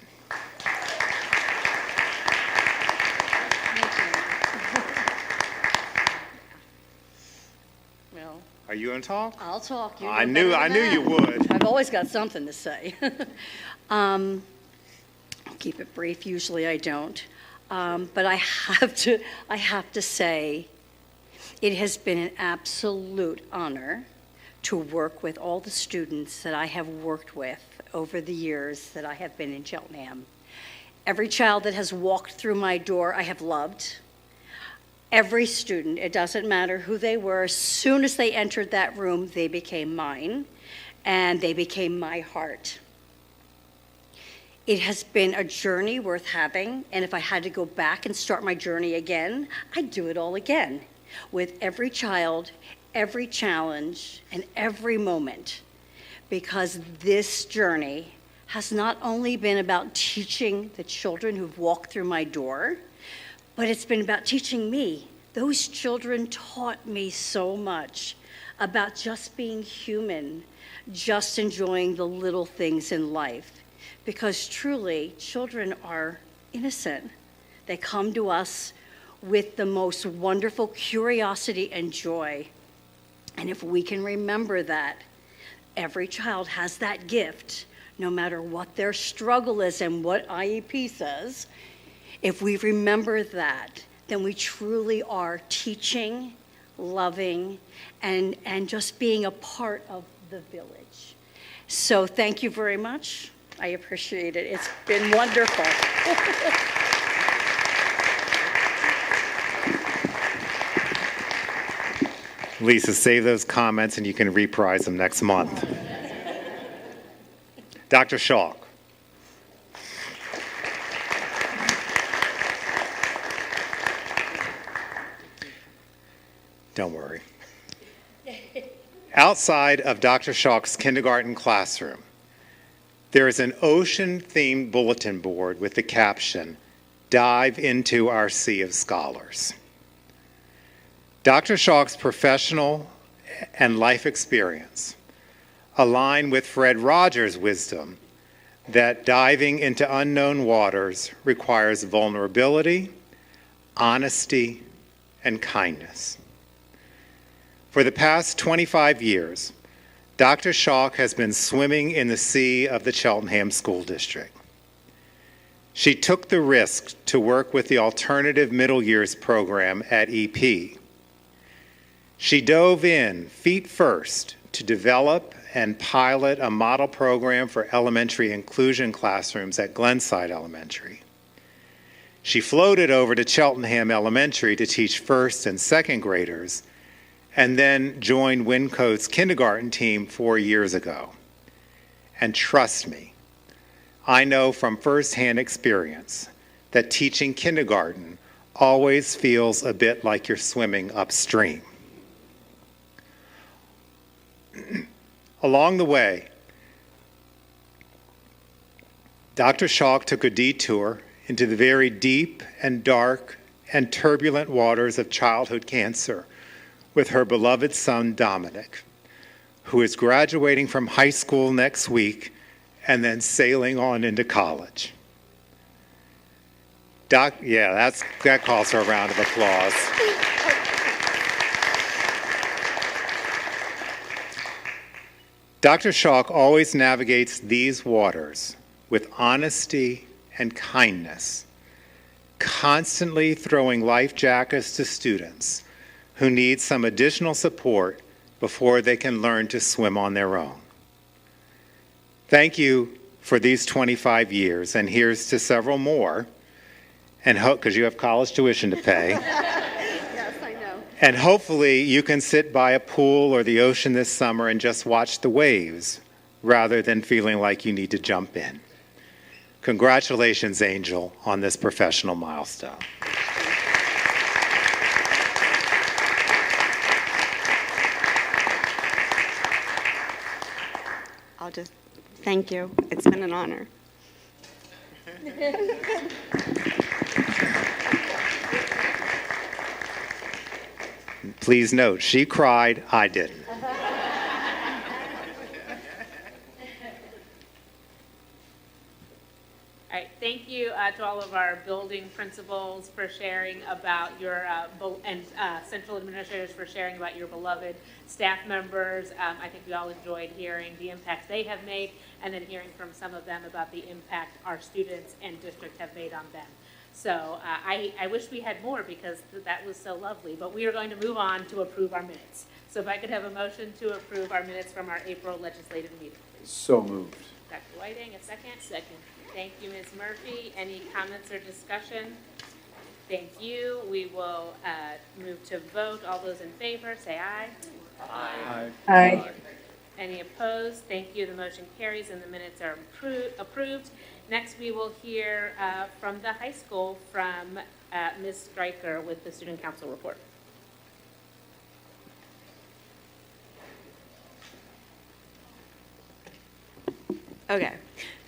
Well, Are you going to talk? I'll talk. You I know knew better than you that. would. I've always got something to say. I'll keep it brief. Usually I don't. But I have to say, it has been an absolute honor to work with all the students that I have worked with over the years that I have been in Cheltenham. Every child that has walked through my door, I have loved. Every student, it doesn't matter who they were, as soon as they entered that room, they became mine, and they became my heart. It has been a journey worth having, and if I had to go back and start my journey again, I'd do it all again, with every child, every challenge, and every moment, because this journey has not only been about teaching the children who've walked through my door, but it's been about teaching me. Those children taught me so much about just being human, just enjoying the little things in life. Because truly, children are innocent. They come to us with the most wonderful curiosity and joy. And if we can remember that, every child has that gift, no matter what their struggle is and what IEP says. If we remember that, then we truly are teaching, loving, and just being a part of the village. So thank you very much. I appreciate it. It's been wonderful. Lisa, save those comments and you can reprise them next month. Dr. Schalk. Don't worry. Outside of Dr. Schalk's kindergarten classroom, there is an ocean-themed bulletin board with the caption, "Dive into our sea of scholars." Dr. Schalk's professional and life experience align with Fred Rogers' wisdom that diving into unknown waters requires vulnerability, honesty, and kindness. For the past 25 years, Dr. Schalk has been swimming in the sea of the Cheltenham School District. She took the risk to work with the Alternative Middle Years program at EP. She dove in feet first to develop and pilot a model program for elementary inclusion classrooms at Glenside Elementary. She floated over to Cheltenham Elementary to teach first and second graders, and then joined Wyncote's kindergarten team 4 years ago. And trust me, I know from firsthand experience that teaching kindergarten always feels a bit like you're swimming upstream. Along the way, Dr. Schalk took a detour into the very deep and dark and turbulent waters of childhood cancer with her beloved son, Dominic, who is graduating from high school next week and then sailing on into college. That calls for a round of applause. Dr. Schalk always navigates these waters with honesty and kindness, constantly throwing life jackets to students who need some additional support before they can learn to swim on their own. Thank you for these 25 years, and here's to several more, and because you have college tuition to pay. Yes, I know. And hopefully you can sit by a pool or the ocean this summer and just watch the waves rather than feeling like you need to jump in. Congratulations, Angel, on this professional milestone. I'll just thank you. It's been an honor. Please note, she cried, I didn't. All right, thank you to all of our building principals for sharing about your, central administrators for sharing about your beloved staff members. I think we all enjoyed hearing the impact they have made, and then hearing from some of them about the impact our students and district have made on them. So I wish we had more because that was so lovely, but we are going to move on to approve our minutes. So if I could have a motion to approve our minutes from our April legislative meeting, please. So moved. Dr. Whiting, a second? Second. Thank you, Ms. Murphy. Any comments or discussion? Thank you. We will move to vote. All those in favor, say aye. Aye. Aye. Any opposed? Thank you. The motion carries and the minutes are approved. Next, we will hear from the high school from Ms. Stryker with the student council report. Okay.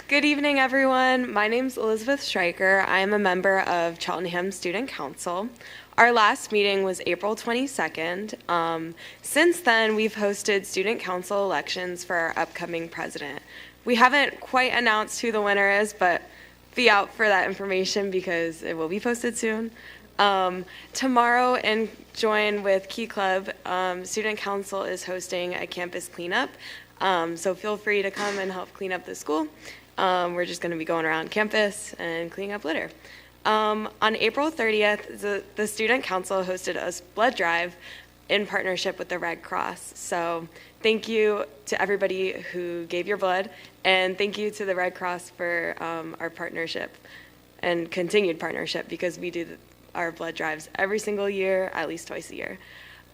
Good evening, everyone. My name's Elizabeth Stryker. I am a member of Cheltenham Student Council. Our last meeting was April 22nd. Since then, we've hosted student council elections for our upcoming president. We haven't quite announced who the winner is, but be out for that information because it will be posted soon. Tomorrow, and join with Key Club, Student Council is hosting a campus cleanup. So feel free to come and help clean up the school. We're just going to be going around campus and cleaning up litter. On April 30th, the Student Council hosted a blood drive in partnership with the Red Cross. So thank you to everybody who gave your blood, and thank you to the Red Cross for our partnership and continued partnership, because we do our blood drives every single year, at least twice a year.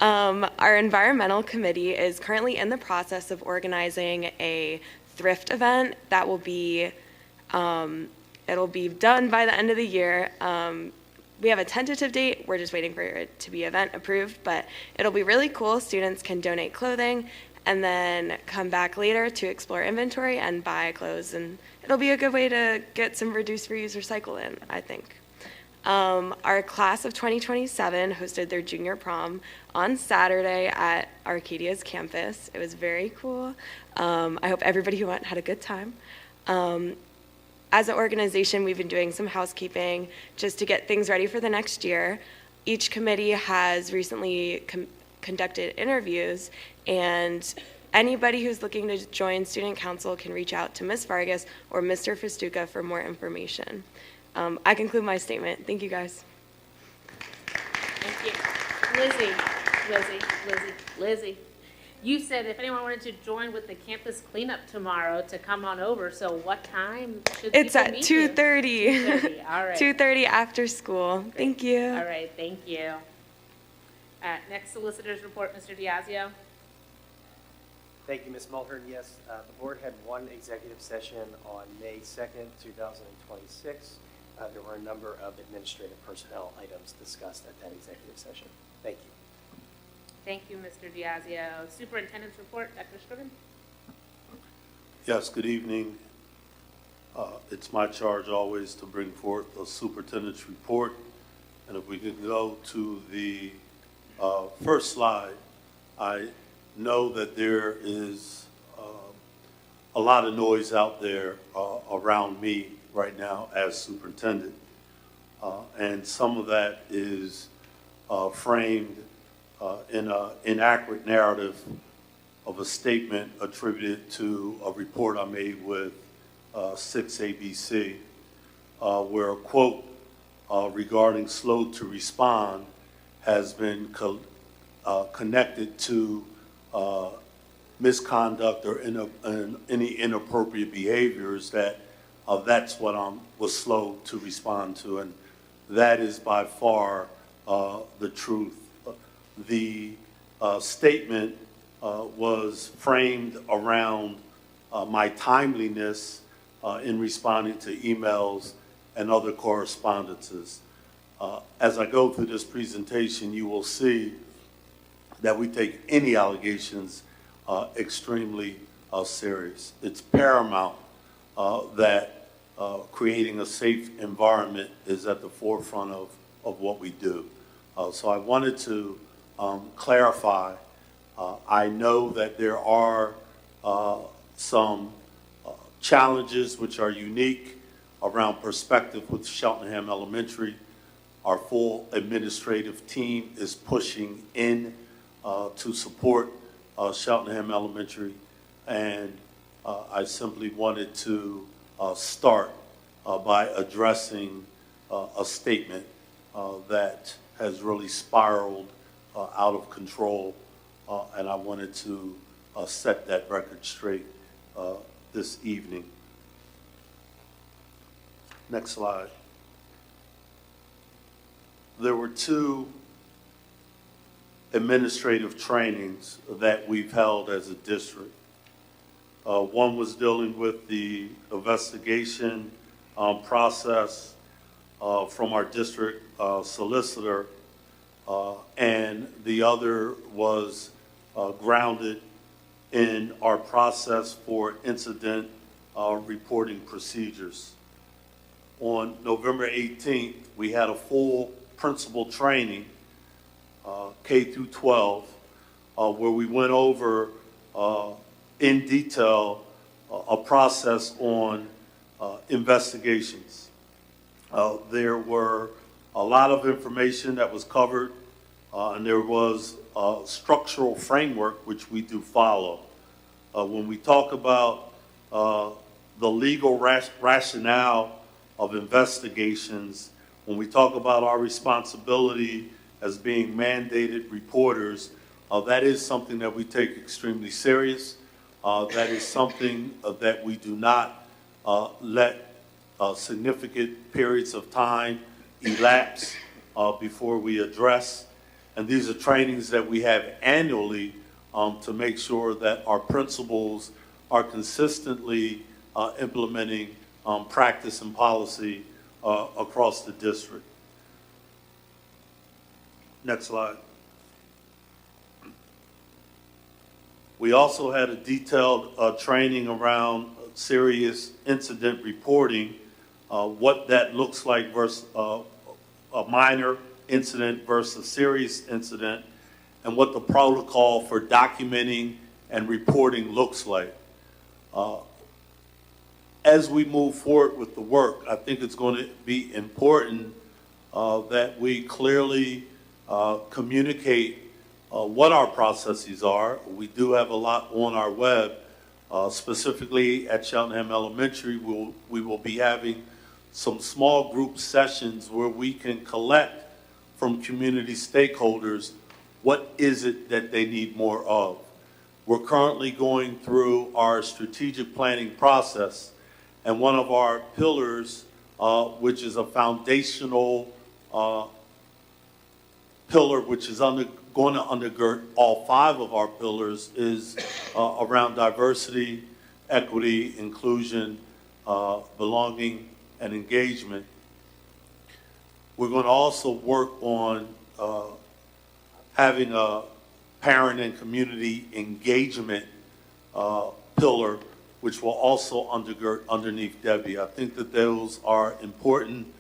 Our environmental committee is currently in the process of organizing a thrift event that will be, it'll be done by the end of the year. We have a tentative date. We're just waiting for it to be event approved, but it'll be really cool. Students can donate clothing and then come back later to explore inventory and buy clothes, and it'll be a good way to get some reduce, reuse, recycle in, I think. Our class of 2027 hosted their junior prom on Saturday at Arcadia's campus. It was very cool. I hope everybody who went had a good time. As an organization, we've been doing some housekeeping just to get things ready for the next year. Each committee has recently conducted interviews, and anybody who's looking to join student council can reach out to Ms. Vargas or Mr. Festuca for more information. I conclude my statement. Thank you, guys. Thank you. Lizzie. You said if anyone wanted to join with the campus cleanup tomorrow to come on over, so what time should It's people at meet you? 2:30. All right. 2:30 after school. Great. Thank you. All right, thank you. Next solicitor's report, Mr. Diazio. Thank you, Ms. Mulhern. Yes, the board had one executive session on May 2nd, 2026. There were a number of administrative personnel items discussed at that executive session. Thank you. Thank you, Mr. Diazio. Superintendent's report, Dr. Scriven. Yes, good evening. It's my charge always to bring forth the superintendent's report. And if we could go to the first slide, I know that there is a lot of noise out there around me right now as superintendent. And some of that is framed in an inaccurate narrative of a statement attributed to a report I made with 6ABC, where a quote regarding slow to respond has been connected to misconduct or any inappropriate behaviors, that's what I was slow to respond to, and that is by far the truth. The statement was framed around my timeliness in responding to emails and other correspondences. As I go through this presentation, you will see that we take any allegations extremely serious. It's paramount that creating a safe environment is at the forefront of what we do. So I wanted to clarify. I know that there are some challenges which are unique around perspective with Cheltenham Elementary. Our full administrative team is pushing in to support Cheltenham Elementary, and I simply wanted to start by addressing a statement that has really spiraled out of control, and I wanted to set that record straight this evening. Next slide. There were two administrative trainings that we've held as a district. One was dealing with the investigation process from our district solicitor, and the other was grounded in our process for incident reporting procedures. On November 18th, we had a full principal training, K through 12, where we went over in detail a process on investigations. There were a lot of information that was covered, and there was a structural framework which we do follow. When we talk about the legal rationale of investigations, when we talk about our responsibility as being mandated reporters, that is something that we take extremely serious. That is something that we do not let significant periods of time elapse before we address. And these are trainings that we have annually to make sure that our principals are consistently implementing practice and policy across the district. Next slide. We also had a detailed training around serious incident reporting, what that looks like versus a minor incident versus a serious incident, and what the protocol for documenting and reporting looks like. As we move forward with the work, I think it's going to be important that we clearly communicate what our processes are. We do have a lot on our web. Specifically at Cheltenham Elementary, we will be having some small group sessions where we can collect from community stakeholders what is it that they need more of. We're currently going through our strategic planning process, and one of our pillars, which is a foundational pillar which is going to undergird all 5 of our pillars, is around diversity, equity, inclusion, belonging, and engagement. We're going to also work on having a parent and community engagement pillar, which will also undergird underneath Debbie. I think that those are important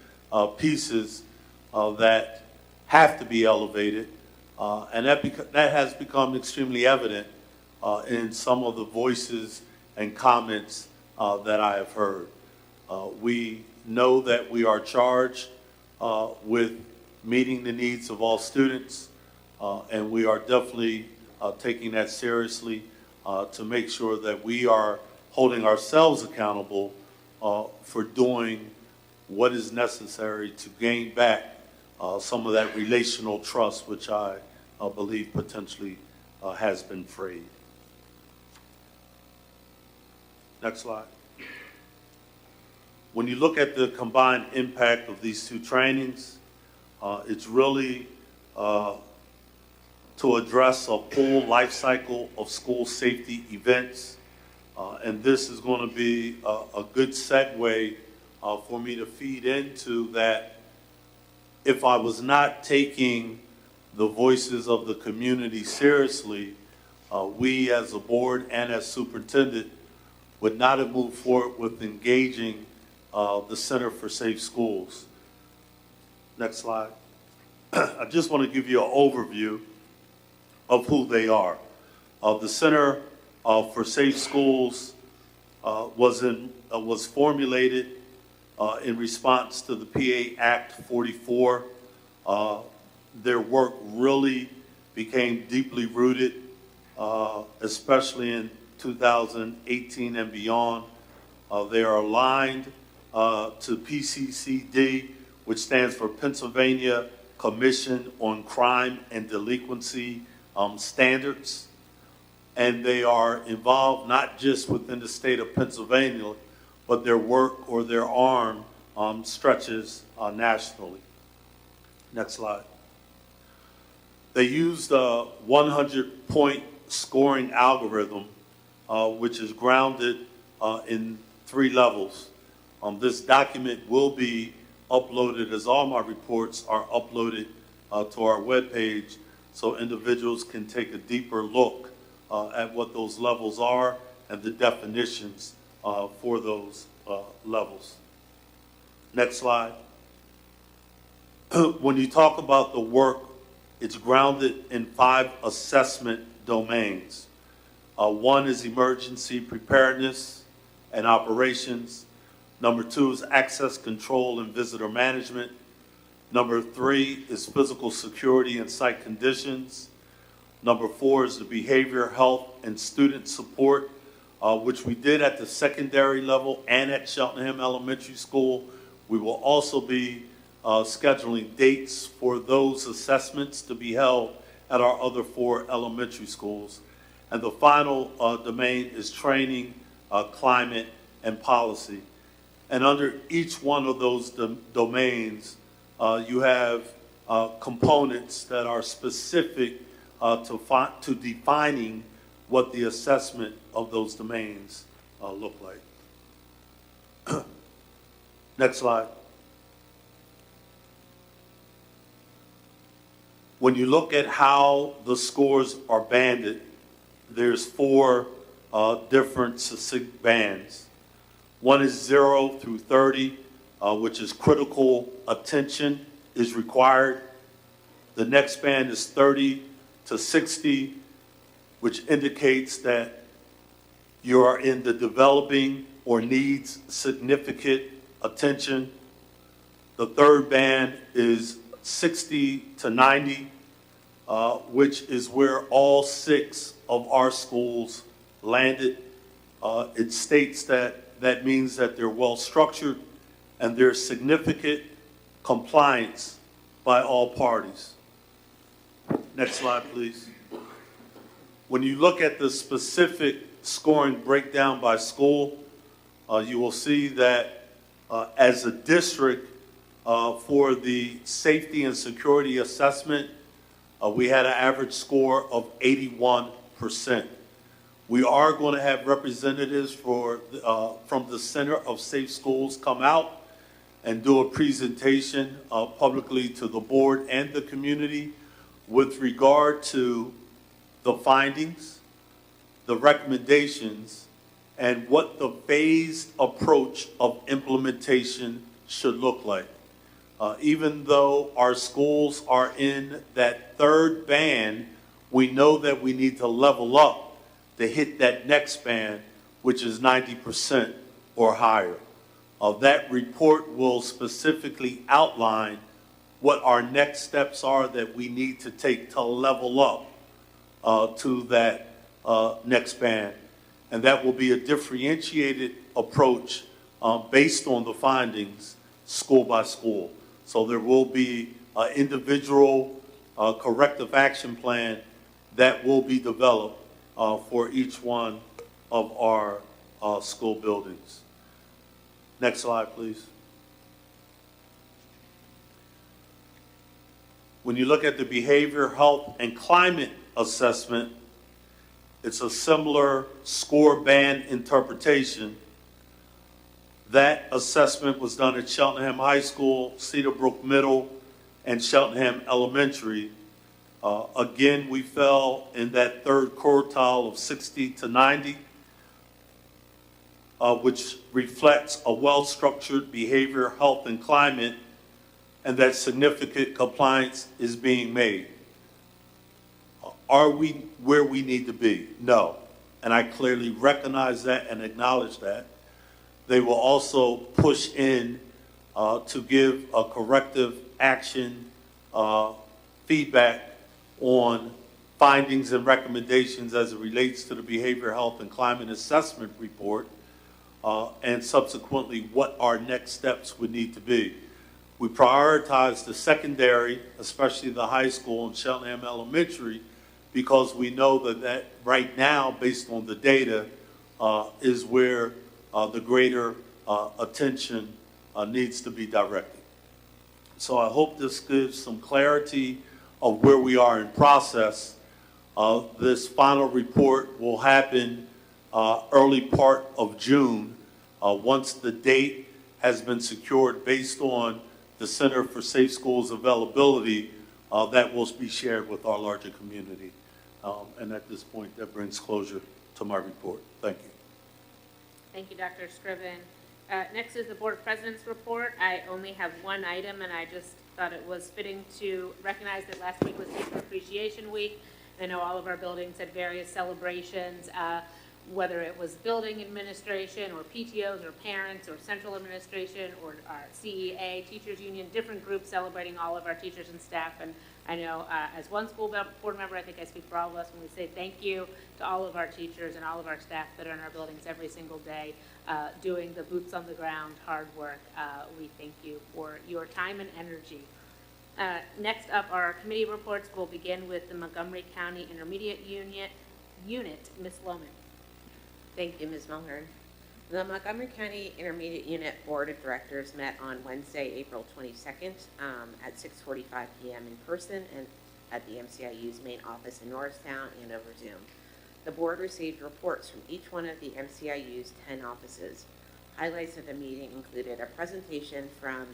pieces that have to be elevated, and that has become extremely evident in some of the voices and comments that I have heard. We know that we are charged with meeting the needs of all students, and we are definitely taking that seriously to make sure that we are holding ourselves accountable for doing what is necessary to gain back some of that relational trust, which I believe potentially has been freed. Next slide. When you look at the combined impact of these two trainings, it's really to address a full life cycle of school safety events. And this is going to be a good segue for me to feed into that. If I was not taking the voices of the community seriously, we as a board and as superintendent would not have moved forward with engaging the Center for Safe Schools. Next slide. I just want to give you an overview of who they are. The Center for Safe Schools was formulated in response to the PA Act 44. Their work really became deeply rooted, especially in 2018 and beyond. They are aligned to PCCD, which stands for Pennsylvania Commission on Crime and Delinquency Standards. And they are involved not just within the state of Pennsylvania, but their work or their arm stretches nationally. Next slide. They used a 100-point scoring algorithm, which is grounded in 3 levels. This document will be uploaded, as all my reports are uploaded to our webpage, so individuals can take a deeper look at what those levels are and the definitions for those levels. Next slide. When you talk about the work, it's grounded in 5 assessment domains. 1 is emergency preparedness and operations. Number 2 is access control and visitor management. Number 3 is physical security and site conditions. Number 4 is the behavior, health, and student support, which we did at the secondary level and at Cheltenham Elementary School. We will also be scheduling dates for those assessments to be held at our other 4 elementary schools. And the final domain is training, climate, and policy. And under each one of those domains, you have components that are specific to defining what the assessment of those domains look like. Next slide. When you look at how the scores are banded, there's 4 different succinct bands. 1 is 0 through 30, which is critical attention is required. The next band is 30 to 60, which indicates that you are in the developing or needs significant attention. The third band is 60 to 90, which is where all 6 of our schools landed. It states that means that they're well structured and there's significant compliance by all parties. Next slide, please. When you look at the specific scoring breakdown by school, you will see that as a district, for the safety and security assessment, we had an average score of 81%. We are going to have representatives from the Center of Safe Schools come out and do a presentation publicly to the board and the community with regard to the findings, the recommendations, and what the phased approach of implementation should look like. Even though our schools are in that third band, we know that we need to level up to hit that next band, which is 90% or higher. That report will specifically outline what our next steps are that we need to take to level up to that next band. And that will be a differentiated approach based on the findings, school by school. So there will be an individual corrective action plan that will be developed for each one of our school buildings. Next slide, please. When you look at the behavior, health, and climate assessment, it's a similar score band interpretation. That assessment was done at Cheltenham High School, Cedarbrook Middle, and Cheltenham Elementary. Again, we fell in that third quartile of 60 to 90, which reflects a well-structured behavior, health, and climate, and that significant compliance is being made. Are we where we need to be? No. And I clearly recognize that and acknowledge that. They will also push in to give a corrective action feedback on findings and recommendations as it relates to the Behavior, Health, and Climate Assessment Report, and subsequently what our next steps would need to be. We prioritize the secondary, especially the high school and Cheltenham Elementary, because we know that right now, based on the data, is where the greater attention needs to be directed. So I hope this gives some clarity of where we are in process. This final report will happen early part of June, once the date has been secured based on the Center for Safe Schools availability that will be shared with our larger community. And at this point, that brings closure to my report. Thank you. Thank you, Dr. Scriven. Next is the Board President's report. I only have one item, and I just thought it was fitting to recognize that last week was Teacher Appreciation Week. I know all of our buildings had various celebrations, whether it was building administration or PTOs or parents or central administration or our CEA, Teachers Union, different groups celebrating all of our teachers and staff. And I know as one school board member, I think I speak for all of us when we say thank you to all of our teachers and all of our staff that are in our buildings every single day doing the boots on the ground hard work. We thank you for your time and energy. Next up, our committee reports. Will begin with the Montgomery County Intermediate Unit, Ms. Lohman. Thank you, Ms. Mulhern. The Montgomery County Intermediate Unit Board of Directors met on Wednesday, April 22nd at 6:45 p.m. in person and at the MCIU's main office in Norristown and over Zoom. The board received reports from each one of the MCIU's 10 offices. Highlights of the meeting included a presentation from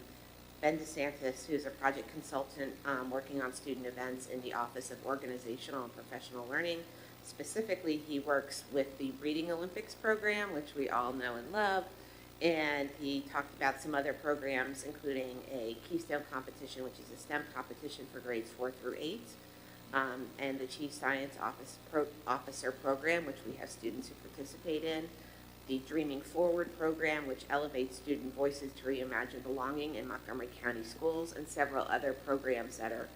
Ben DeSantis, who is a project consultant working on student events in the Office of Organizational and Professional Learning. Specifically, he works with the Reading Olympics program, which we all know and love, and he talked about some other programs, including a Keystone competition, which is a STEM competition for grades 4 through 8, and the Chief Science Officer program, which we have students who participate in, the Dreaming Forward program, which elevates student voices to reimagine belonging in Montgomery County schools, and several other programs that are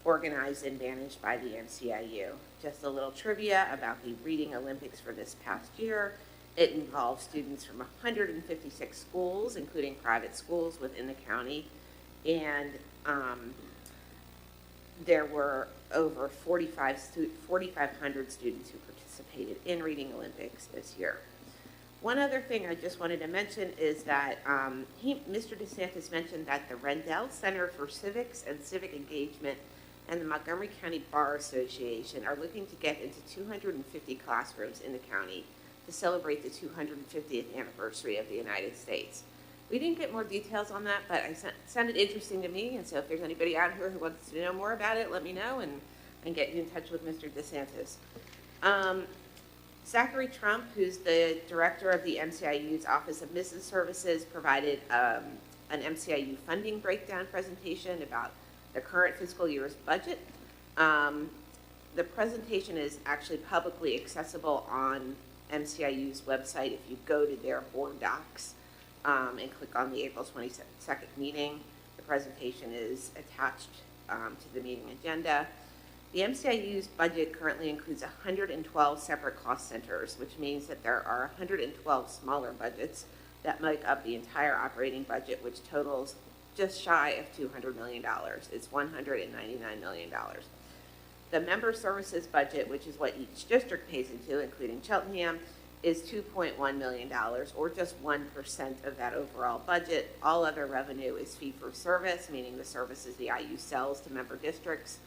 organized and managed by the MCIU. Just a little trivia about the Reading Olympics for this past year. It involves students from 156 schools, including private schools within the county, and there were over 4,500 students who participated in Reading Olympics this year. One other thing I just wanted to mention is that Mr. DeSantis mentioned that the Rendell Center for Civics and Civic Engagement and the Montgomery County Bar Association are looking to get into 250 classrooms in the county to celebrate the 250th anniversary of the United States. We didn't get more details on that, but it sounded interesting to me, and so if there's anybody out here who wants to know more about it, let me know and get you in touch with Mr. DeSantis. Zachary Trump, who's the director of the MCIU's Office of Business Services, provided an MCIU funding breakdown presentation about the current fiscal year's budget. The presentation is actually publicly accessible on MCIU's website. If you go to their board docs and click on the April 22nd meeting, the presentation is attached to the meeting agenda. The MCIU's budget currently includes 112 separate cost centers, which means that there are 112 smaller budgets that make up the entire operating budget, which totals just shy of $200 million. It's $199 million. The member services budget, which is what each district pays into, including Cheltenham, is $2.1 million, or just 1% of that overall budget. All other revenue is fee for service, meaning the services the IU sells to member districts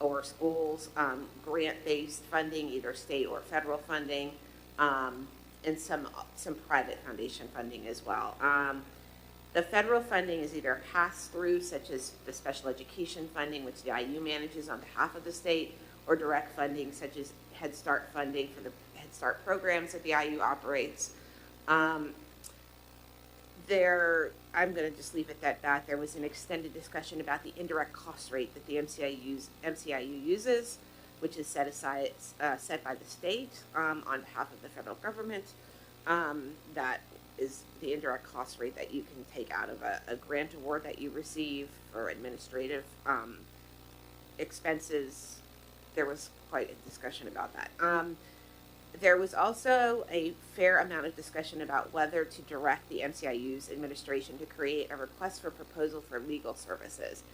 or schools, grant-based funding, either state or federal funding, and some private foundation funding as well. The federal funding is either pass-through, such as the special education funding, which the IU manages on behalf of the state, or direct funding, such as Head Start funding for the Head Start programs that the IU operates. I'm going to just leave it at that. There was an extended discussion about the indirect cost rate that the MCIU uses, which is set by the state on behalf of the federal government. That is the indirect cost rate that you can take out of a grant award that you receive for administrative expenses. There was quite a discussion about that. There was also a fair amount of discussion about whether to direct the MCIU's administration to create a request for proposal for legal services,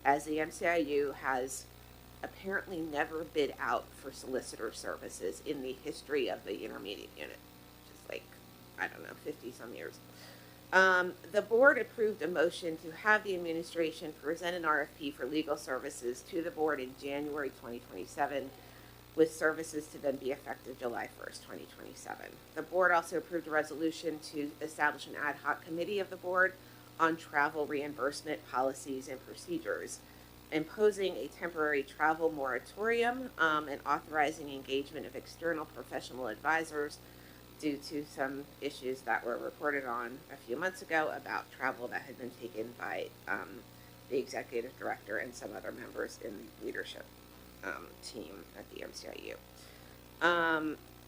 as the MCIU has apparently never bid out for solicitor services in the history of the intermediate unit, which is like, I don't know, 50-some years. The board approved a motion to have the administration present an RFP for legal services to the board in January 2027, with services to then be effective July 1st, 2027. The board also approved a resolution to establish an ad hoc committee of the board on travel reimbursement policies and procedures, imposing a temporary travel moratorium and authorizing engagement of external professional advisors due to some issues that were reported on a few months ago about travel that had been taken by the executive director and some other members in the leadership team at the MCIU.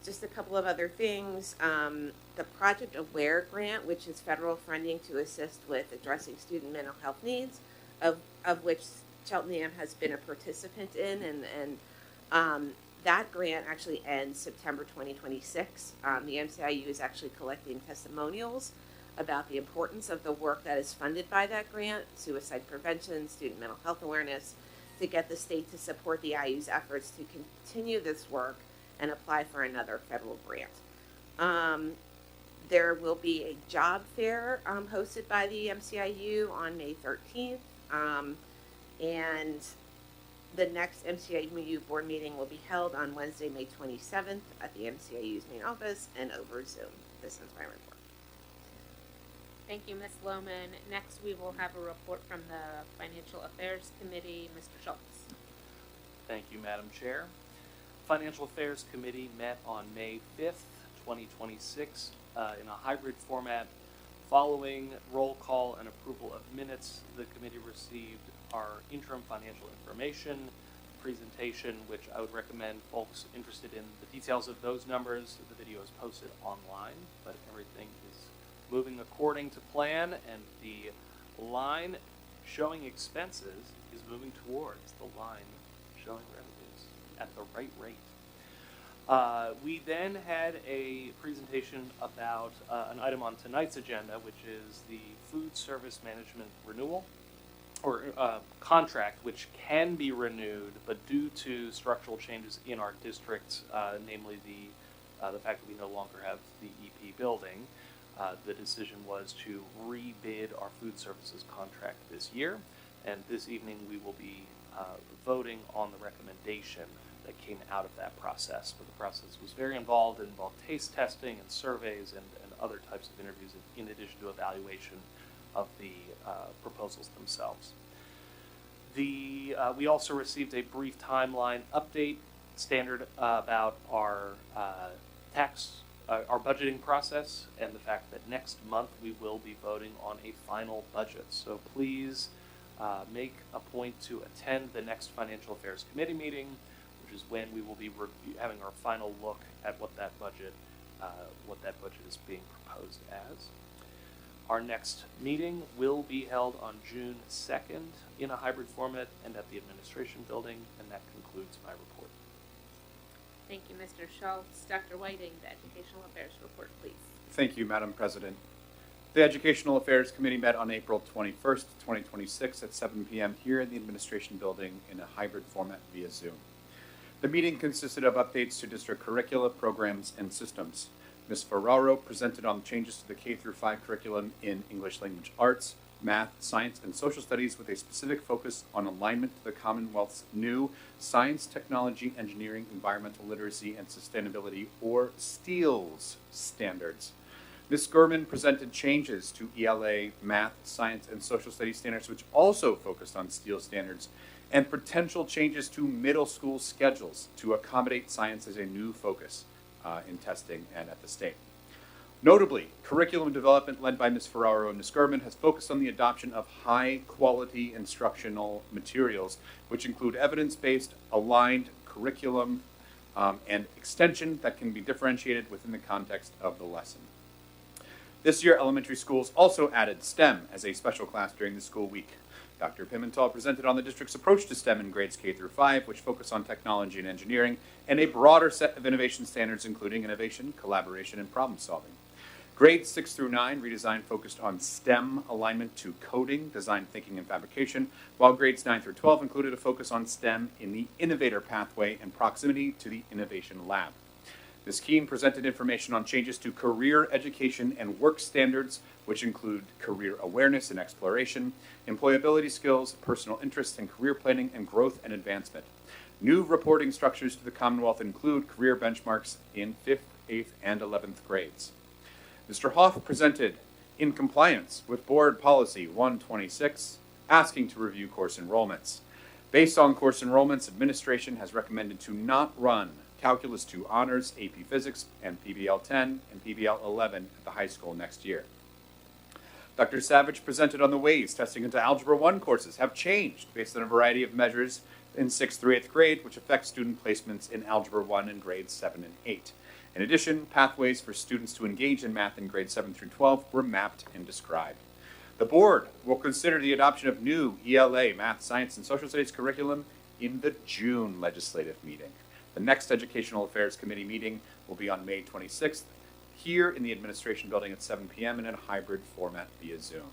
Just a couple of other things. The Project Aware grant, which is federal funding to assist with addressing student mental health needs, of which Cheltenham has been a participant in, and that grant actually ends September 2026. The MCIU is actually collecting testimonials about the importance of the work that is funded by that grant, suicide prevention, student mental health awareness, to get the state to support the IU's efforts to continue this work and apply for another federal grant. There will be a job fair hosted by the MCIU on May 13th, and the next MCIU board meeting will be held on Wednesday, May 27th at the MCIU's main office and over Zoom. This ends my report. Thank you, Ms. Lohman. Next, we will have a report from the Financial Affairs Committee. Mr. Schultz. Thank you, Madam Chair. Financial Affairs Committee met on May 5th, 2026 in a hybrid format. Following roll call and approval of minutes, the committee received our interim financial information presentation, which I would recommend folks interested in the details of those numbers. The video is posted online, but everything is moving according to plan, and the line showing expenses is moving towards the line showing revenues at the right rate. We then had a presentation about an item on tonight's agenda, which is the food service management renewal, or contract, which can be renewed, but due to structural changes in our district, namely the fact that we no longer have the EP building, the decision was to rebid our food services contract this year, and this evening we will be voting on the recommendation that came out of that process. But the process was very involved. It involved taste testing and surveys and other types of interviews in addition to evaluation of the proposals themselves. We also received a brief timeline update standard about our our budgeting process, and the fact that next month we will be voting on a final budget. So please make a point to attend the next Financial Affairs Committee meeting, which is when we will be having our final look at what that budget is being proposed as. Our next meeting will be held on June 2nd in a hybrid format and at the administration building, and that concludes my report. Thank you, Mr. Schultz. Dr. Whiting, the Educational Affairs report, please. Thank you, Madam President. The Educational Affairs Committee met on April 21st, 2026 at 7 p.m. here in the Administration Building in a hybrid format via Zoom. The meeting consisted of updates to district curricula, programs, and systems. Ms. Ferraro presented on changes to the K-5 curriculum in English Language Arts, Math, Science, and Social Studies with a specific focus on alignment to the Commonwealth's new Science, Technology, Engineering, Environmental Literacy, and Sustainability, or STEELS standards. Ms. Gurman presented changes to ELA, Math, Science, and Social Studies standards, which also focused on STEELS standards, and potential changes to middle school schedules to accommodate science as a new focus in testing and at the state. Notably, curriculum development led by Ms. Ferraro and Ms. Gurman has focused on the adoption of high-quality instructional materials, which include evidence-based, aligned curriculum and extension that can be differentiated within the context of the lesson. This year, elementary schools also added STEM as a special class during the school week. Dr. Pimentel presented on the district's approach to STEM in grades K-5, which focus on technology and engineering, and a broader set of innovation standards, including innovation, collaboration, and problem solving. Grades 6 through 9 redesign focused on STEM alignment to coding, design thinking, and fabrication, while grades 9 through 12 included a focus on STEM in the innovator pathway and proximity to the innovation lab. Ms. Keene presented information on changes to career education and work standards, which include career awareness and exploration, employability skills, personal interests, and career planning and growth and advancement. New reporting structures to the Commonwealth include career benchmarks in 5th, 8th, and 11th grades. Mr. Hoff presented in compliance with Board Policy 126, asking to review course enrollments. Based on course enrollments, administration has recommended to not run Calculus 2 Honors, AP Physics, and PBL 10 and PBL 11 at the high school next year. Dr. Savage presented on the ways testing into Algebra 1 courses have changed based on a variety of measures in 6th through 8th grade, which affect student placements in Algebra 1 in grades 7 and 8. In addition, pathways for students to engage in math in grades 7 through 12 were mapped and described. The board will consider the adoption of new ELA, Math, Science, and Social Studies curriculum in the June legislative meeting. The next Educational Affairs Committee meeting will be on May 26th here in the Administration Building at 7 p.m. in a hybrid format via Zoom.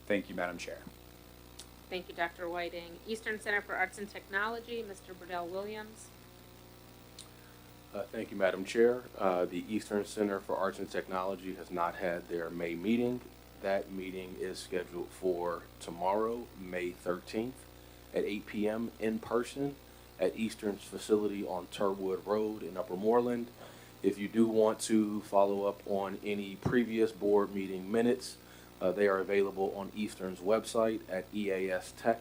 Thank you, Madam Chair. Thank you, Dr. Whiting. Eastern Center for Arts and Technology, Mr. Burdell Williams. Thank you, Madam Chair. The Eastern Center for Arts and Technology has not had their May meeting. That meeting is scheduled for tomorrow, May 13th at 8 p.m. in person at Eastern's facility on Turwood Road in Upper Moreland. If you do want to follow up on any previous board meeting minutes, they are available on Eastern's website at eastech.org.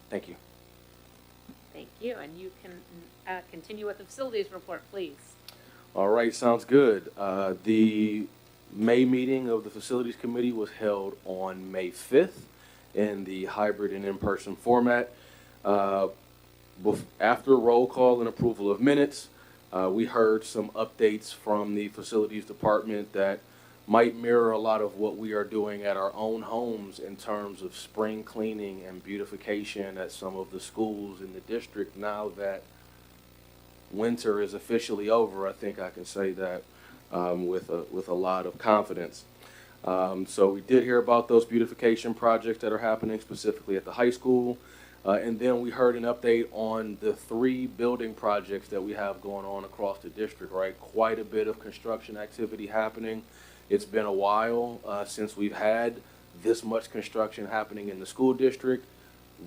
Thank you. Thank you, and you can continue with the facilities report, please. All right, sounds good. The May meeting of the Facilities Committee was held on May 5th in the hybrid and in-person format. After roll call and approval of minutes, we heard some updates from the Facilities Department that might mirror a lot of what we are doing at our own homes in terms of spring cleaning and beautification at some of the schools in the district. Now that winter is officially over, I think I can say that with a lot of confidence. So we did hear about those beautification projects that are happening specifically at the high school. And then we heard an update on the 3 building projects that we have going on across the district, right? Quite a bit of construction activity happening. It's been a while since we've had this much construction happening in the school district.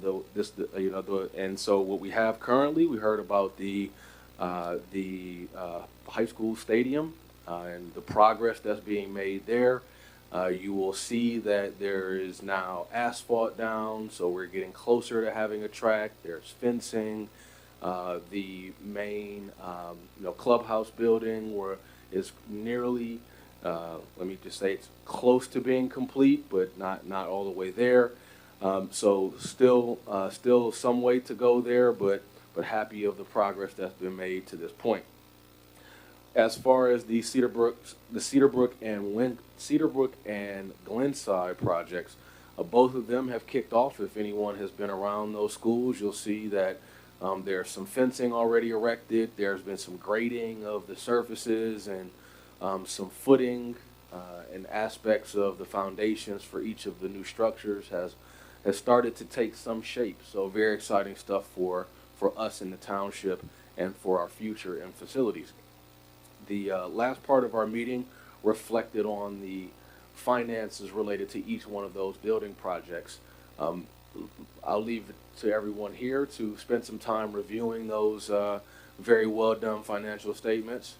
And so what we have currently, we heard about the high school stadium and the progress that's being made there. You will see that there is now asphalt down, so we're getting closer to having a track. There's fencing. The main clubhouse building is nearly, let me just say, it's close to being complete, but not all the way there. So still some way to go there, but happy of the progress that's been made to this point. As far as the Cedarbrook and Glenside projects, both of them have kicked off. If anyone has been around those schools, you'll see that there's some fencing already erected. There's been some grading of the surfaces and some footing and aspects of the foundations for each of the new structures has started to take some shape. So very exciting stuff for for us in the township and for our future in facilities. The last part of our meeting reflected on the finances related to each one of those building projects. I'll leave it to everyone here to spend some time reviewing those very well done financial statements.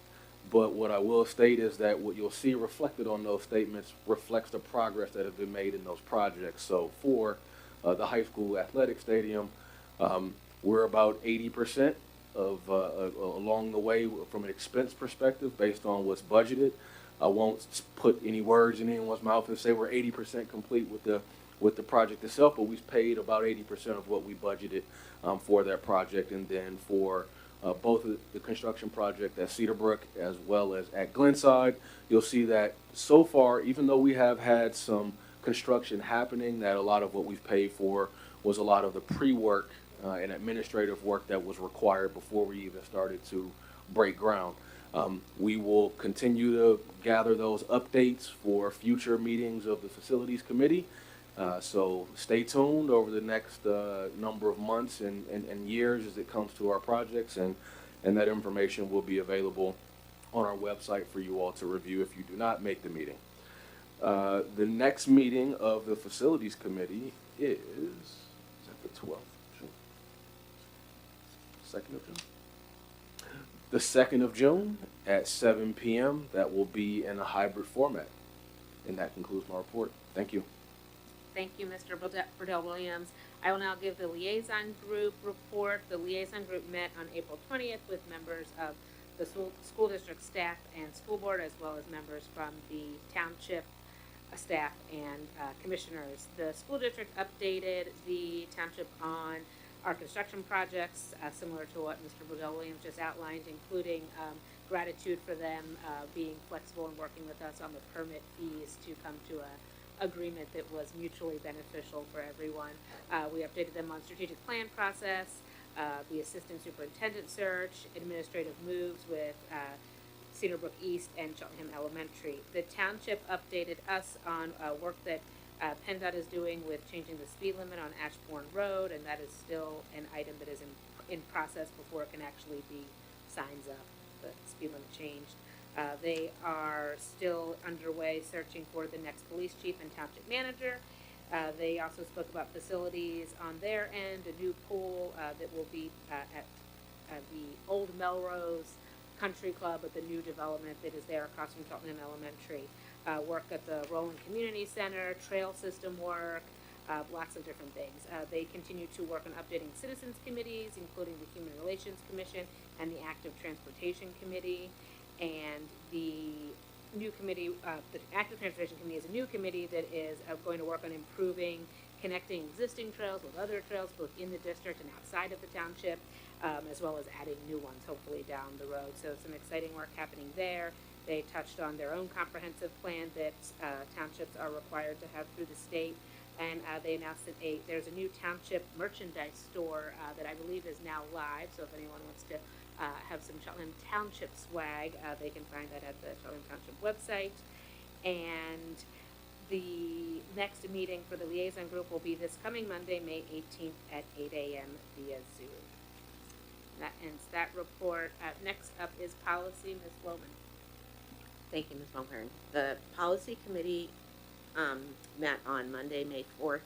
But what I will state is that what you'll see reflected on those statements reflects the progress that has been made in those projects. So for the high school athletic stadium, we're about 80% of along the way from an expense perspective based on what's budgeted. I won't put any words in anyone's mouth and say we're 80% complete with the project itself, but we've paid about 80% of what we budgeted for that project. And then for both of the construction project at Cedarbrook as well as at Glenside, you'll see that so far, even though we have had some construction happening, that a lot of what we've paid for was a lot of the pre-work and administrative work that was required before we even started to break ground. We will continue to gather those updates for future meetings of the Facilities Committee. So stay tuned over the next number of months and years as it comes to our projects, and that information will be available on our website for you all to review if you do not make the meeting. The next meeting of the Facilities Committee is that the 12th? 2nd of June? The 2nd of June at 7 p.m. That will be in a hybrid format. And that concludes my report. Thank you. Thank you, Mr. Burdell Williams. I will now give the liaison group report. The liaison group met on April 20th with members of the school district staff and school board, as well as members from the township staff and commissioners. The school district updated the township on our construction projects, similar to what Mr. Burdell Williams just outlined, including gratitude for them being flexible and working with us on the permit fees to come to a agreement that was mutually beneficial for everyone. We updated them on strategic plan process, the assistant superintendent search, administrative moves with Cedarbrook East and Cheltenham Elementary. The township updated us on work that PennDOT is doing with changing the speed limit on Ashbourne Road, and that is still an item that is in process before it can actually be signs up, the speed limit changed. They are still underway searching for the next police chief and township manager. They also spoke about facilities on their end, a new pool that will be at the old Melrose Country Club at the new development that is there across from Cheltenham Elementary. Work at the Roland Community Center, trail system work, lots of different things. They continue to work on updating citizens committees, including the Human Relations Commission and the Active Transportation Committee. And the new committee, the Active Transportation Committee, is a new committee that is going to work on improving connecting existing trails with other trails, both in the district and outside of the township, as well as adding new ones, hopefully down the road. So some exciting work happening there. They touched on their own comprehensive plan that townships are required to have through the state. And they announced that there's a new township merchandise store that I believe is now live. So if anyone wants to have some Cheltenham Township swag, they can find that at the Cheltenham Township website. And the next meeting for the liaison group will be this coming Monday, May 18th at 8 a.m. via Zoom. That ends that report. Next up is policy. Ms. Loman. Thank you, Ms. Mulhern. The Policy Committee met on Monday, May 4th,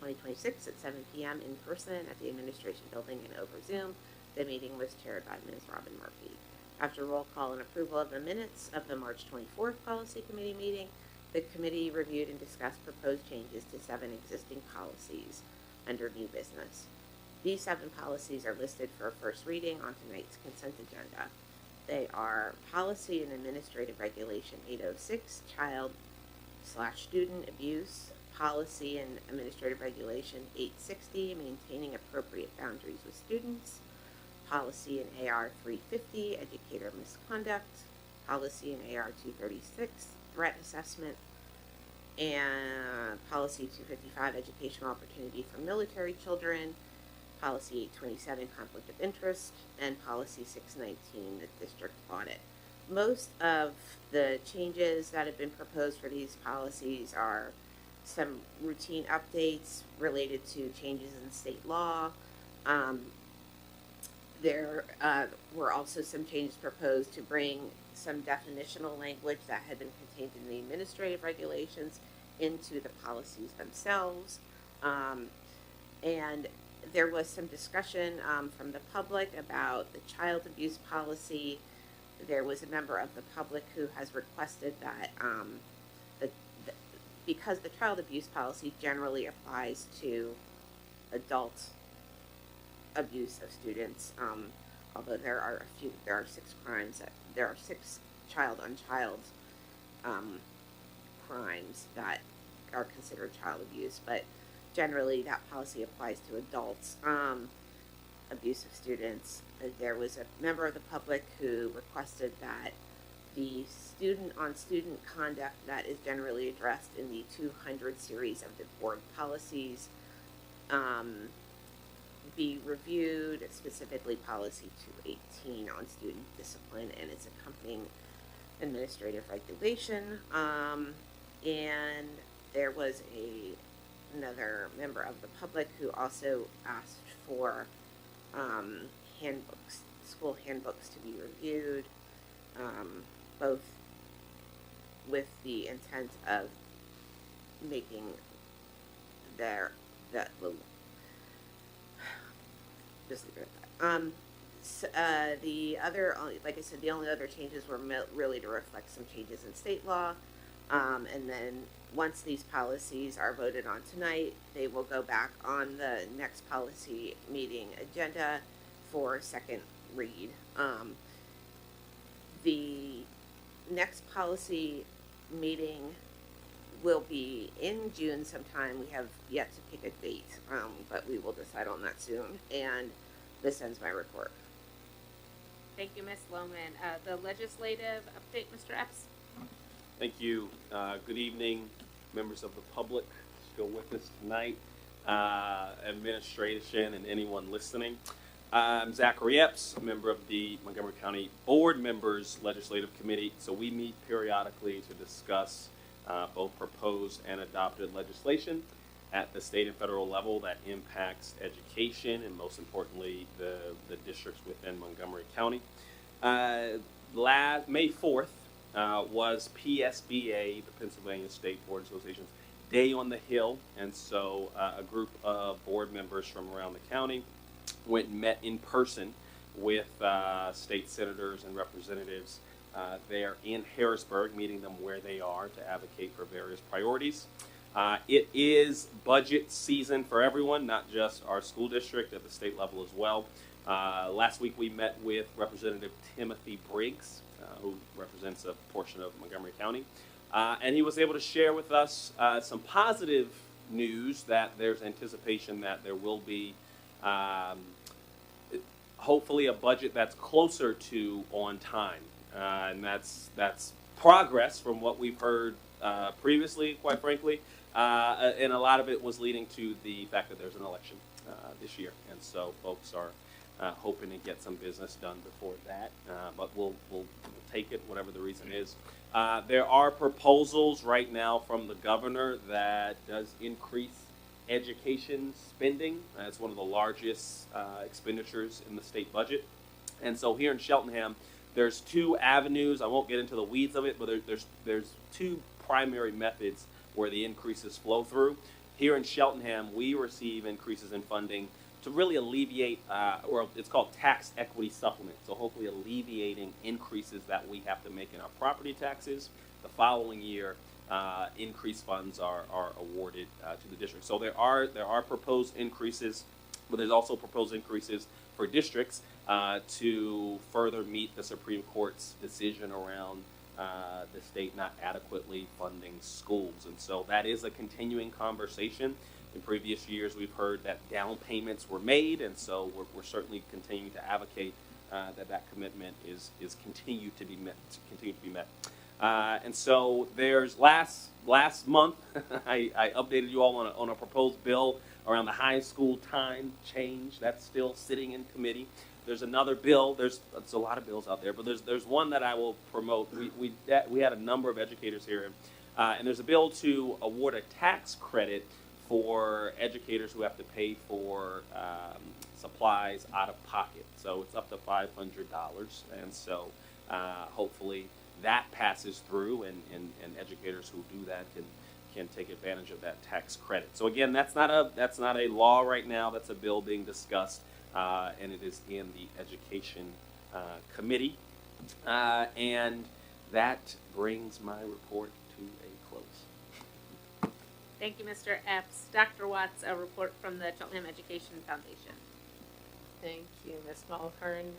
2026 at 7 p.m. in person at the Administration Building and over Zoom. The meeting was chaired by Ms. Robin Murphy. After roll call and approval of the minutes of the March 24th Policy Committee meeting, the committee reviewed and discussed proposed changes to 7 existing policies under new business. These 7 policies are listed for a first reading on tonight's consent agenda. They are Policy and Administrative Regulation 806, Child/Student Abuse, Policy and Administrative Regulation 860, Maintaining Appropriate Boundaries with Students, Policy in AR 350, Educator Misconduct, Policy in AR 236, Threat Assessment, and Policy 255, Educational Opportunity for Military Children, Policy 827, Conflict of Interest, and Policy 619, the District Audit. Most of the changes that have been proposed for these policies are some routine updates related to changes in state law, There were also some changes proposed to bring some definitional language that had been contained in the administrative regulations into the policies themselves. And there was some discussion from the public about the child abuse policy. There was a member of the public who has requested that because the child abuse policy generally applies to adult abuse of students, although there are 6 crimes there are 6 child-on-child crimes that are considered child abuse, but generally that policy applies to adults abuse of students. There was a member of the public who requested that the student-on-student conduct that is generally addressed in the 200 series of the board policies be reviewed, specifically policy 218 on student discipline and its accompanying administrative regulation. And there was another member of the public who also asked for school handbooks to be reviewed, both with the intent of making just leave it at that. The other, like I said, the only other changes were really to reflect some changes in state law. And then once these policies are voted on tonight, they will go back on the next policy meeting agenda for second read. The next policy meeting will be in June sometime. We have yet to pick a date, but we will decide on that soon. And this ends my report. Thank you, Ms. Lohman. The legislative update, Mr. Epps. Thank you. Good evening, members of the public still with us tonight, administration, and anyone listening. I'm Zachary Epps, a member of the Montgomery County Board Members Legislative Committee. So we meet periodically to discuss both proposed and adopted legislation at the state and federal level that impacts education and, most importantly, the districts within Montgomery County. May 4th was PSBA, the Pennsylvania State Board Association's Day on the Hill, and so a group of board members from around the county went and met in person with state senators and representatives there in Harrisburg, meeting them where they are to advocate for various priorities. It is budget season for everyone, not just our school district, at the state level as well. Last week we met with Representative Timothy Briggs, who represents a portion of Montgomery County, and he was able to share with us some positive news that there's anticipation that there will be hopefully a budget that's closer to on time, and that's progress from what we've heard previously, quite frankly, and a lot of it was leading to the fact that there's an election this year, and so folks are hoping to get some business done before that, but we'll take it, whatever the reason is. There are proposals right now from the governor that does increase education spending. It's one of the largest expenditures in the state budget. And so here in Cheltenham, there's 2 avenues. I won't get into the weeds of it, but there's 2 primary methods where the increases flow through. Here in Cheltenham, we receive increases in funding to really alleviate, or it's called tax equity supplement. So hopefully alleviating increases that we have to make in our property taxes. The following year, increased funds are awarded to the district. So there are proposed increases, but there's also proposed increases for districts to further meet the Supreme Court's decision around the state not adequately funding schools. And so that is a continuing conversation. In previous years, we've heard that down payments were made, and so we're certainly continuing to advocate that commitment is continued to be met. And so there's last month, I updated you all on a proposed bill around the high school time change. That's still sitting in committee. There's another bill. There's a lot of bills out there, but there's one that I will promote. We had a number of educators here, and there's a bill to award a tax credit for educators who have to pay for supplies out of pocket. So it's up to $500, and so hopefully that passes through, and educators who do that can take advantage of that tax credit. So again, that's not a law right now. That's a bill being discussed, and it is in the Education Committee. And that brings my report to a close. Thank you, Mr. Epps. Dr. Watts, a report from the Cheltenham Education Foundation. Thank you, Ms. Mulhern.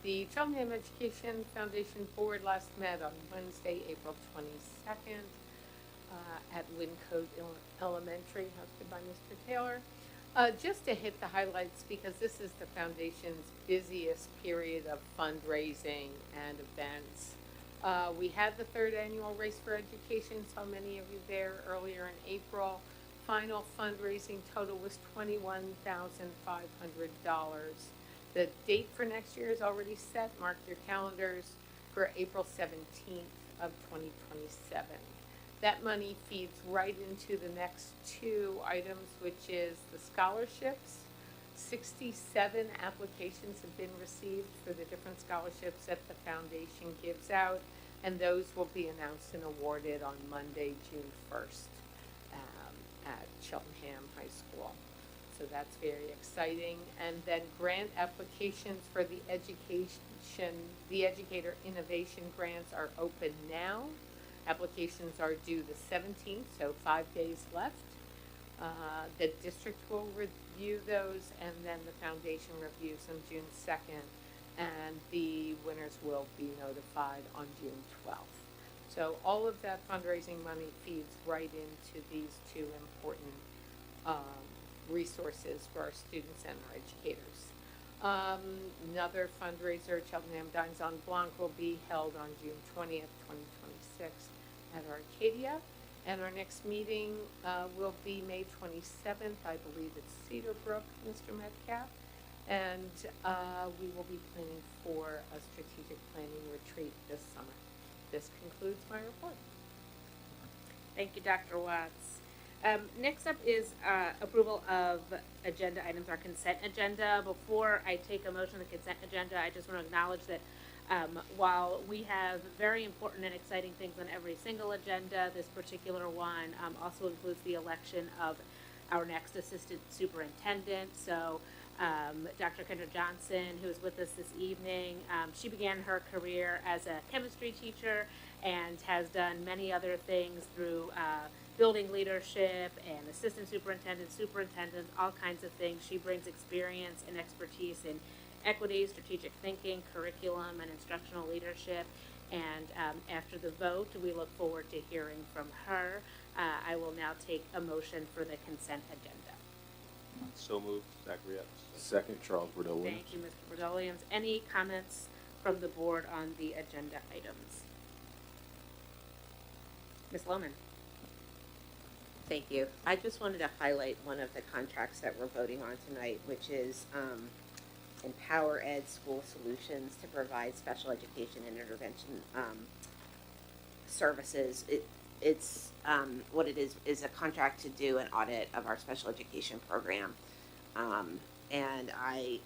The Cheltenham Education Foundation Board last met on Wednesday, April 22nd at Wyncote Elementary, hosted by Mr. Taylor. Just to hit the highlights, because this is the foundation's busiest period of fundraising and events. We had the third annual Race for Education, saw many of you there earlier in April. Final fundraising total was $21,500. The date for next year is already set. Mark your calendars for April 17th of 2027. That money feeds right into the next two items, which is the scholarships. 67 applications have been received for the different scholarships that the foundation gives out, and those will be announced and awarded on Monday, June 1st at Cheltenham High School. So that's very exciting. And then grant applications for the Educator Innovation Grants are open now. Applications are due the 17th, so 5 days left. The district will review those, and then the foundation reviews on June 2nd, and the winners will be notified on June 12th. So all of that fundraising money feeds right into these two important resources for our students and our educators. Another fundraiser, Cheltenham Dines en Blanc, will be held on June 20th, 2026 at Arcadia. And our next meeting will be May 27th. I believe it's Cedar Brook, Mr. Metcalf. And we will be planning for a strategic planning retreat this summer. This concludes my report. Thank you, Dr. Watts. Next up is approval of agenda items, our consent agenda. Before I take a motion on the consent agenda, I just want to acknowledge that while we have very important and exciting things on every single agenda, this particular one also includes the election of our next assistant superintendent. So Dr. Kendra Johnson, who is with us this evening, she began her career as a chemistry teacher and has done many other things through building leadership and assistant superintendent, all kinds of things. She brings experience and expertise in equity, strategic thinking, curriculum, and instructional leadership. And after the vote, we look forward to hearing from her. I will now take a motion for the consent agenda. So moved, Zachary Epps. Second, Charles Bordeaux Williams. Thank you, Mr. Bordeaux Williams. Any comments from the board on the agenda items? Ms. Lohman. Thank you. I just wanted to highlight one of the contracts that we're voting on tonight, which is Empower Ed School Solutions to provide special education and intervention services. It's what it is a contract to do an audit of our special education program. And I,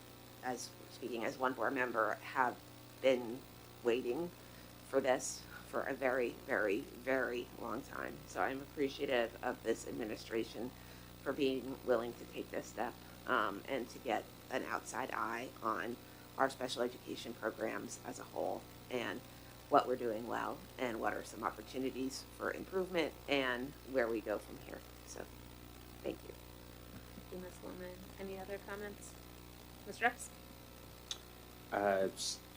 as speaking as one board member, have been waiting for this for a very, very, very long time. So I'm appreciative of this administration for being willing to take this step and to get an outside eye on our special education programs as a whole and what we're doing well and what are some opportunities for improvement and where we go from here. So thank you. Thank you, Ms. Lohman. Any other comments? Mr. Epps?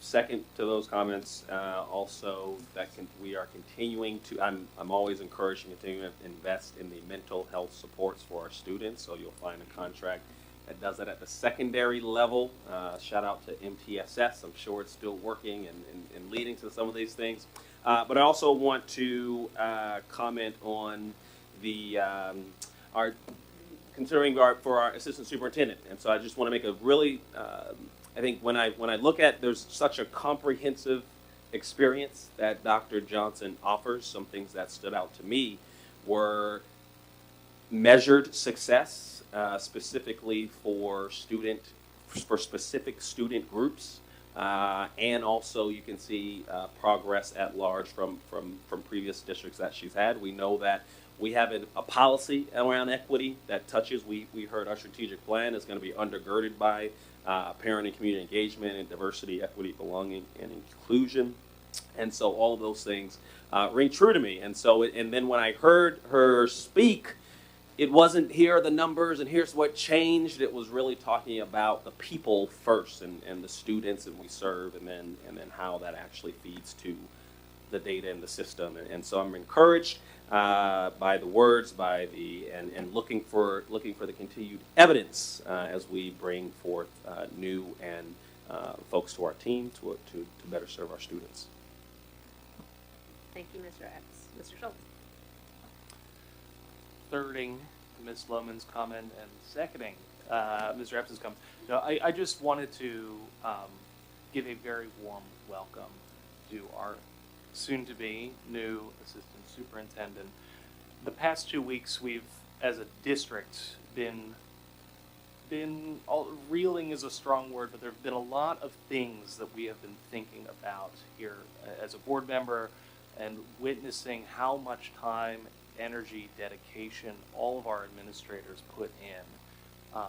Second to those comments, also that we are continuing to, I'm always encouraging continuing to invest in the mental health supports for our students. So you'll find a contract that does it at the secondary level. Shout out to MTSS. I'm sure it's still working and leading to some of these things. But I also want to comment on the considering for our assistant superintendent. And so I just want to make a really I think when I look at, there's such a comprehensive experience that Dr. Johnson offers. Some things that stood out to me were measured success, specifically for student for specific student groups. And also you can see progress at large from previous districts that she's had. We know that we have a policy around equity that touches, we heard our strategic plan is going to be undergirded by parent and community engagement and diversity, equity, belonging, and inclusion. And so all of those things ring true to me. And so, and then when I heard her speak, it wasn't here are the numbers and here's what changed. It was really talking about the people first and the students and we serve and then how that actually feeds to the data in the system. And so I'm encouraged by the words, by the and looking for the continued evidence as we bring forth new and folks to our team to better serve our students. Thank you, Mr. Epps. Mr. Schultz. Thirding Ms. Lohman's comment and seconding Mr. Epps' comment. No, I just wanted to give a very warm welcome to our soon-to-be new assistant superintendent. The past 2 weeks, we've, as a district, been reeling is a strong word, but there have been a lot of things that we have been thinking about here as a board member and witnessing how much time, energy, dedication all of our administrators put in.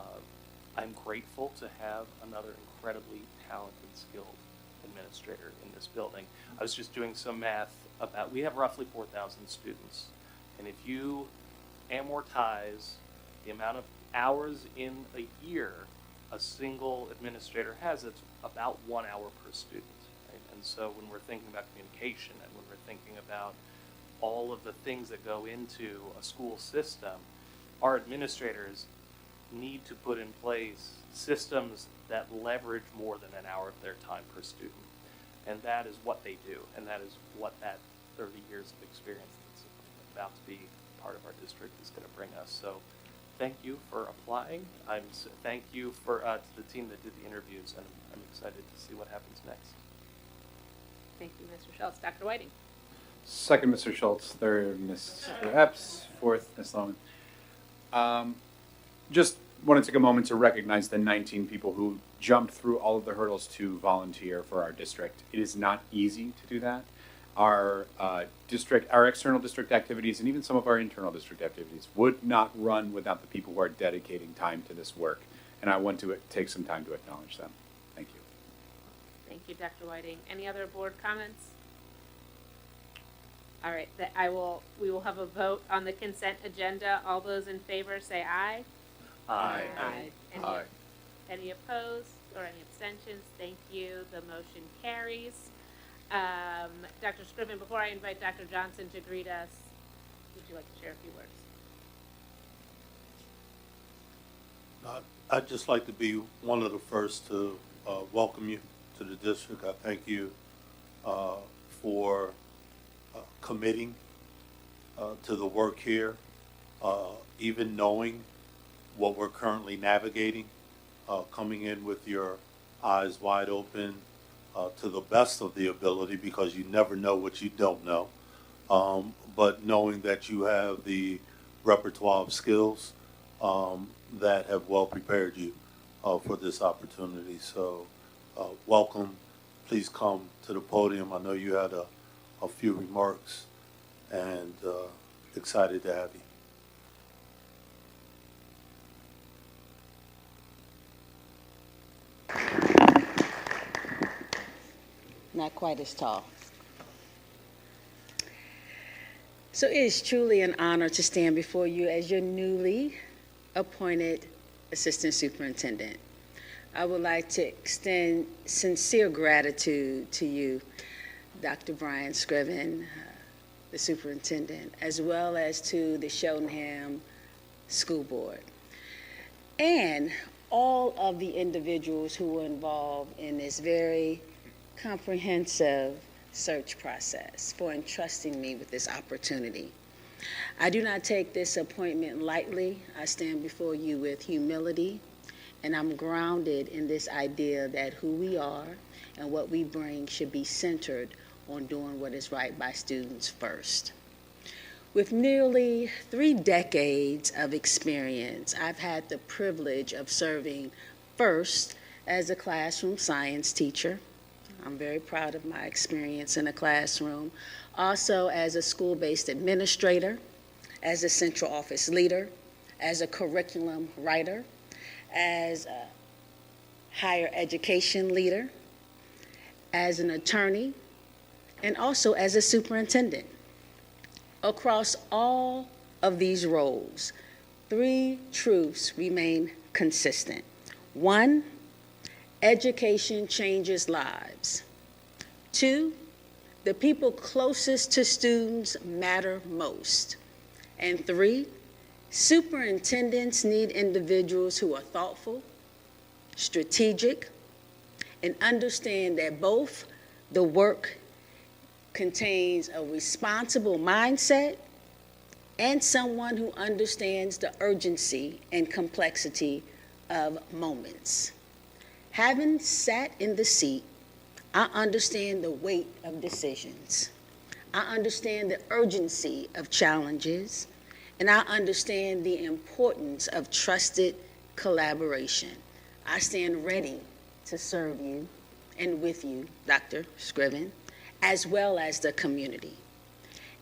I'm grateful to have another incredibly talented, skilled administrator in this building. I was just doing some math about, we have roughly 4,000 students. And if you amortize the amount of hours in a year a single administrator has, it's about 1 hour per student. Right? And so when we're thinking about communication and when we're thinking about all of the things that go into a school system, our administrators need to put in place systems that leverage more than an hour of their time per student. And that is what they do. And that is what that 30 years of experience that's about to be part of our district is going to bring us. So thank you for applying. Thank you for to the team that did the interviews, and I'm excited to see what happens next. Thank you, Mr. Schultz. Dr. Whiting. Second, Mr. Schultz. Third, Mr. Epps. Fourth, Ms. Lohman. Just want to take a moment to recognize the 19 people who jumped through all of the hurdles to volunteer for our district. It is not easy to do that. Our external district activities and even some of our internal district activities would not run without the people who are dedicating time to this work. And I want to take some time to acknowledge them. Thank you. Thank you, Dr. Whiting. Any other board comments? All right, we will have a vote on the consent agenda. All those in favor say aye. Aye. Aye. Any opposed or any abstentions? Thank you. The motion carries. Dr. Scriven, before I invite Dr. Johnson to greet us, would you like to share a few words? I'd just like to be one of the first to welcome you to the district. I thank you for committing to the work here, even knowing what we're currently navigating, coming in with your eyes wide open to the best of the ability, because you never know what you don't know, but knowing that you have the repertoire of skills that have well prepared you for this opportunity. So welcome. Please come to the podium. I know you had a few remarks, and excited to have you. Not quite as tall. So it is truly an honor to stand before you as your newly appointed assistant superintendent. I would like to extend sincere gratitude to you, Dr. Brian Scriven, the superintendent, as well as to the Cheltenham School Board, and all of the individuals who were involved in this very comprehensive search process for entrusting me with this opportunity. I do not take this appointment lightly. I stand before you with humility, and I'm grounded in this idea that who we are and what we bring should be centered on doing what is right by students first. With nearly 3 decades of experience, I've had the privilege of serving first as a classroom science teacher. I'm very proud of my experience in a classroom. Also as a school-based administrator, as a central office leader, as a curriculum writer, as a higher education leader, as an attorney, and also as a superintendent. Across all of these roles, 3 truths remain consistent. 1, education changes lives. 2, the people closest to students matter most. And 3, superintendents need individuals who are thoughtful, strategic, and understand that both the work contains a responsible mindset and someone who understands the urgency and complexity of moments. Having sat in the seat, I understand the weight of decisions. I understand the urgency of challenges, and I understand the importance of trusted collaboration. I stand ready to serve you and with you, Dr. Scriven, as well as the community.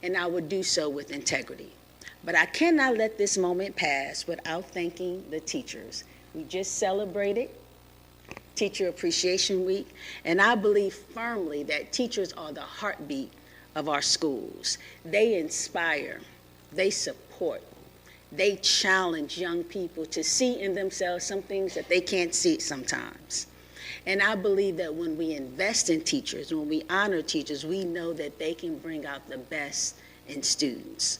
And I would do so with integrity. But I cannot let this moment pass without thanking the teachers. We just celebrated Teacher Appreciation Week, and I believe firmly that teachers are the heartbeat of our schools. They inspire, they support, they challenge young people to see in themselves some things that they can't see sometimes. And I believe that when we invest in teachers, when we honor teachers, we know that they can bring out the best in students.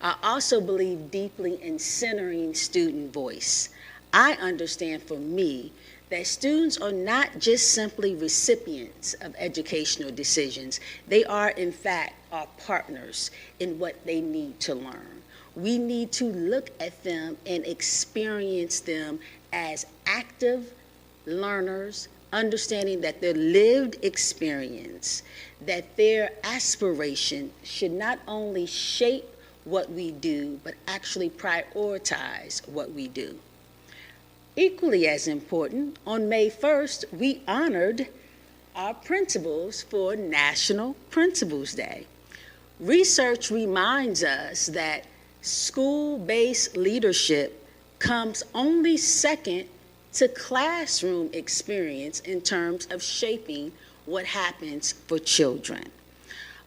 I also believe deeply in centering student voice. I understand for me that students are not just simply recipients of educational decisions. They are, in fact, our partners in what they need to learn. We need to look at them and experience them as active learners, understanding that their lived experience, that their aspiration should not only shape what we do, but actually prioritize what we do. Equally as important, on May 1st, we honored our principals for National Principals Day. Research reminds us that school-based leadership comes only second to classroom experience in terms of shaping what happens for children.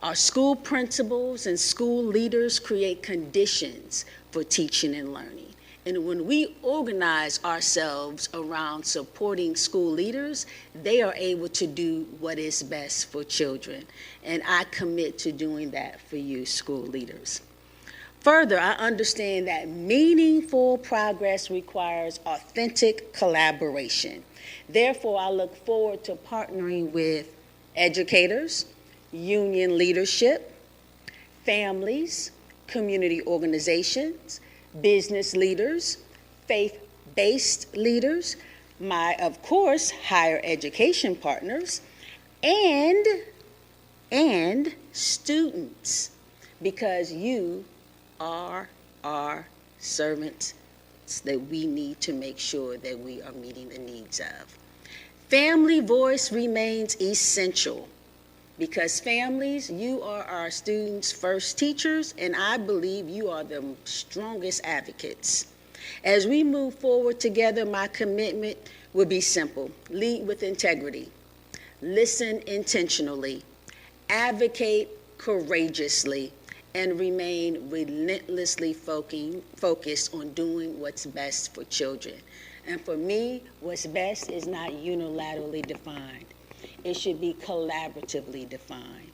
Our school principals and school leaders create conditions for teaching and learning. And when we organize ourselves around supporting school leaders, they are able to do what is best for children. And I commit to doing that for you, school leaders. Further, I understand that meaningful progress requires authentic collaboration. Therefore, I look forward to partnering with educators, union leadership, families, community organizations, business leaders, faith-based leaders, my, of course, higher education partners, and students, because you are our servants that we need to make sure that we are meeting the needs of. Family voice remains essential because families, you are our students' first teachers, and I believe you are the strongest advocates. As we move forward together, my commitment will be simple. Lead with integrity, listen intentionally, advocate courageously, and remain relentlessly focused on doing what's best for children. And for me, what's best is not unilaterally defined. It should be collaboratively defined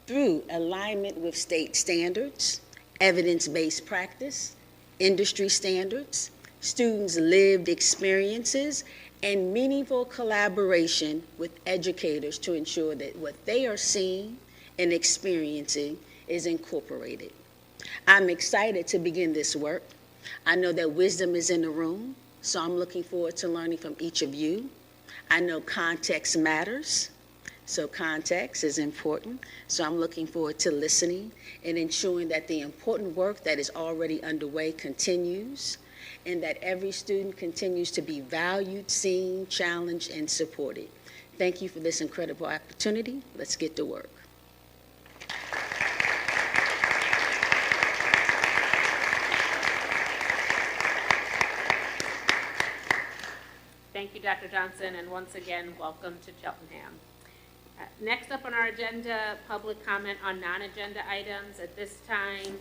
through alignment with state standards, evidence-based practice, industry standards, students' lived experiences, and meaningful collaboration with educators to ensure that what they are seeing and experiencing is incorporated. I'm excited to begin this work. I know that wisdom is in the room, so I'm looking forward to learning from each of you. I know context matters, so context is important. So I'm looking forward to listening and ensuring that the important work that is already underway continues. and that every student continues to be valued, seen, challenged, and supported. Thank you for this incredible opportunity. Let's get to work. Thank you, Dr. Johnson, and once again, welcome to Cheltenham. Next up on our agenda, public comment on non-agenda items. At this time,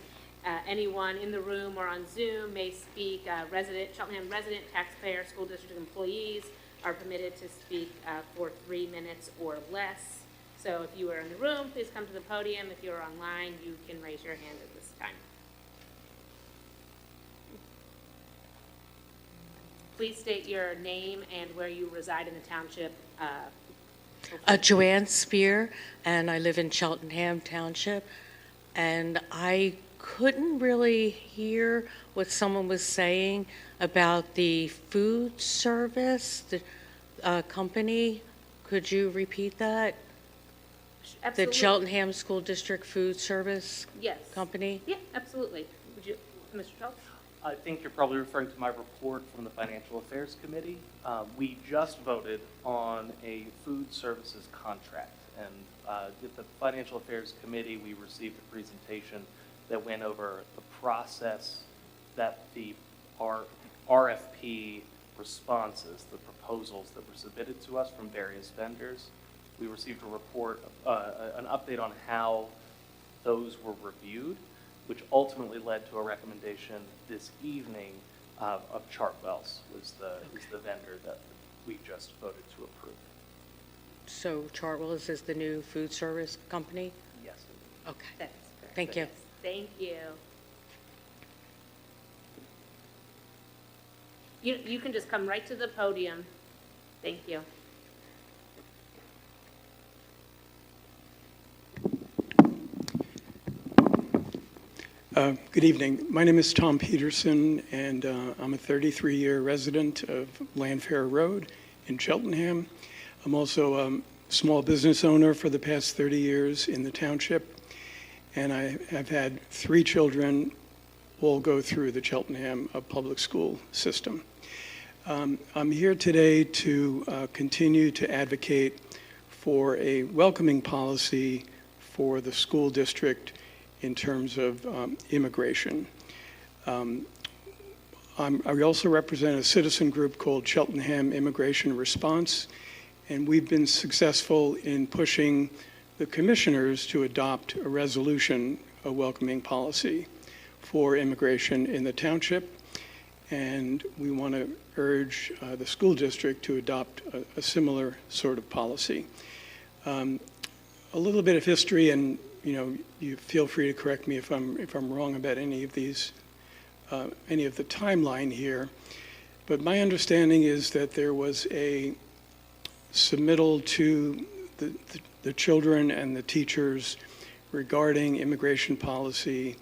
anyone in the room or on Zoom may speak. Cheltenham resident, taxpayer, school district employees are permitted to speak for 3 minutes or less. So if you are in the room, please come to the podium. If you're online, you can raise your hand at this time. Please state your name and where you reside in the township. Joanne Spear, and I live in Cheltenham Township. And I couldn't really hear what someone was saying about the food service, the company. Could you repeat that? Absolutely. The Cheltenham School District Food Service Yes. Company? Yeah, absolutely. Would you, Mr. Schultz? I think you're probably referring to my report from the Financial Affairs Committee. We just voted on a food services contract, and at the Financial Affairs Committee, we received a presentation that went over the process that the RFP responses, the proposals that were submitted to us from various vendors. We received a report, an update on how those were reviewed, which ultimately led to a recommendation this evening of Chartwell's was the vendor that we just voted to approve. So Chartwell's is the new food service company? Yes. Okay. That's correct. Thank you. Yes. Thank you. You can just come right to the podium. Thank you. Good evening. My name is Tom Peterson, and I'm a 33-year resident of Landfair Road in Cheltenham. I'm also a small business owner for the past 30 years in the township, and I have had 3 children all go through the Cheltenham public school system. I'm here today to continue to advocate for a welcoming policy for the school district in terms of immigration. I also represent a citizen group called Cheltenham Immigration Response, and we've been successful in pushing the commissioners to adopt a resolution, a welcoming policy for immigration in the township, and we want to urge the school district to adopt a similar sort of policy. A little bit of history, and you feel free to correct me if I'm wrong about any of these, any of the timeline here. But my understanding is that there was a submittal to the children and the teachers regarding immigration policy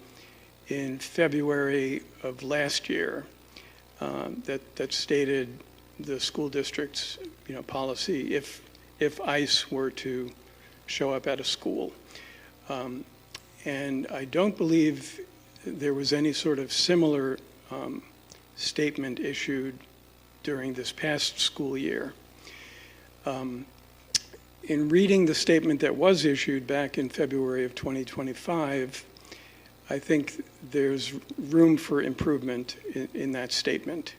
in February of last year that stated the school district's policy if ICE were to show up at a school. And I don't believe there was any sort of similar statement issued during this past school year. In reading the statement that was issued back in February of 2025, I think there's room for improvement in that statement.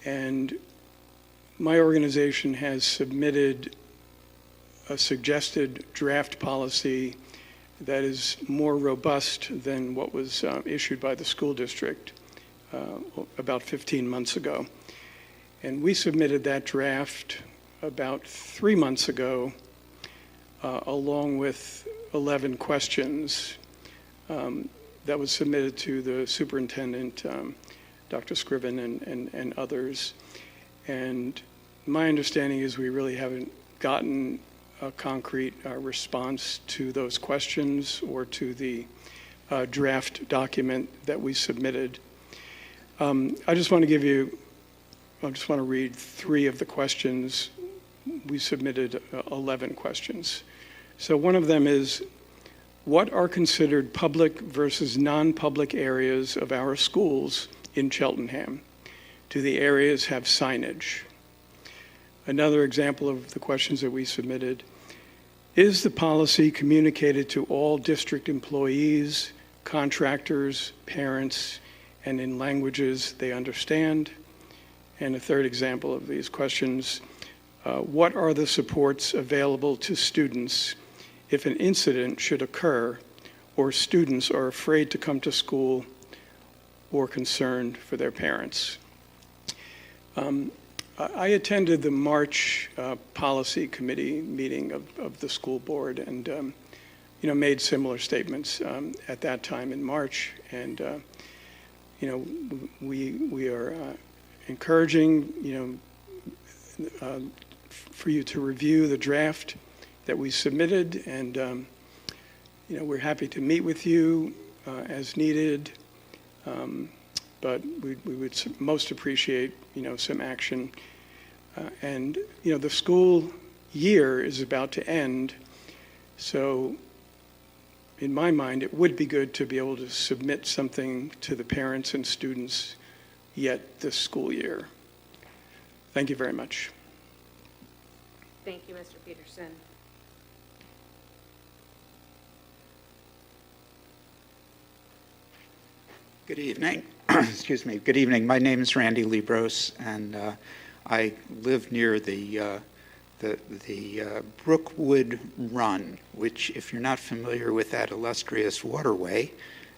And my organization has submitted a suggested draft policy that is more robust than what was issued by the school district about 15 months ago. And we submitted that draft about 3 months ago, along with 11 questions that was submitted to the superintendent, Dr. Scriven, and others. And my understanding is we really haven't gotten a concrete response to those questions or to the draft document that we submitted. I just want to read 3 of the questions. We submitted 11 questions. So one of them is, what are considered public versus non-public areas of our schools in Cheltenham? Do the areas have signage? Another example of the questions that we submitted: is the policy communicated to all district employees, contractors, parents, and in languages they understand? And a third example of these questions: what are the supports available to students if an incident should occur or students are afraid to come to school or concerned for their parents? I attended the March policy committee meeting of the school board and made similar statements at that time in March. And we are encouraging for you to review the draft that we submitted, and we're happy to meet with you as needed, but we would most appreciate some action. And the school year is about to end, so in my mind it would be good to be able to submit something to the parents and students yet this school year. Thank you very much. Thank you, Mr. Peterson. Good evening. Excuse me. Good evening. My name is Randy Libros, and I live near the Brookwood Run, which, if you're not familiar with that illustrious waterway,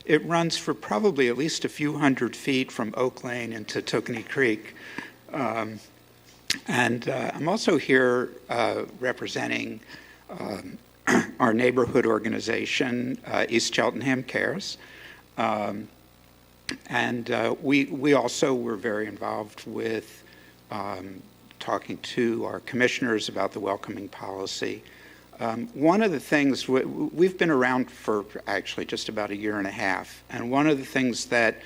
it runs for probably at least a few hundred feet from Oak Lane into Tokenie Creek. And I'm also here representing our neighborhood organization, East Cheltenham Cares. And we also were very involved with talking to our commissioners about the welcoming policy. One of the things, we've been around for actually just about a year and a half, and one of the things that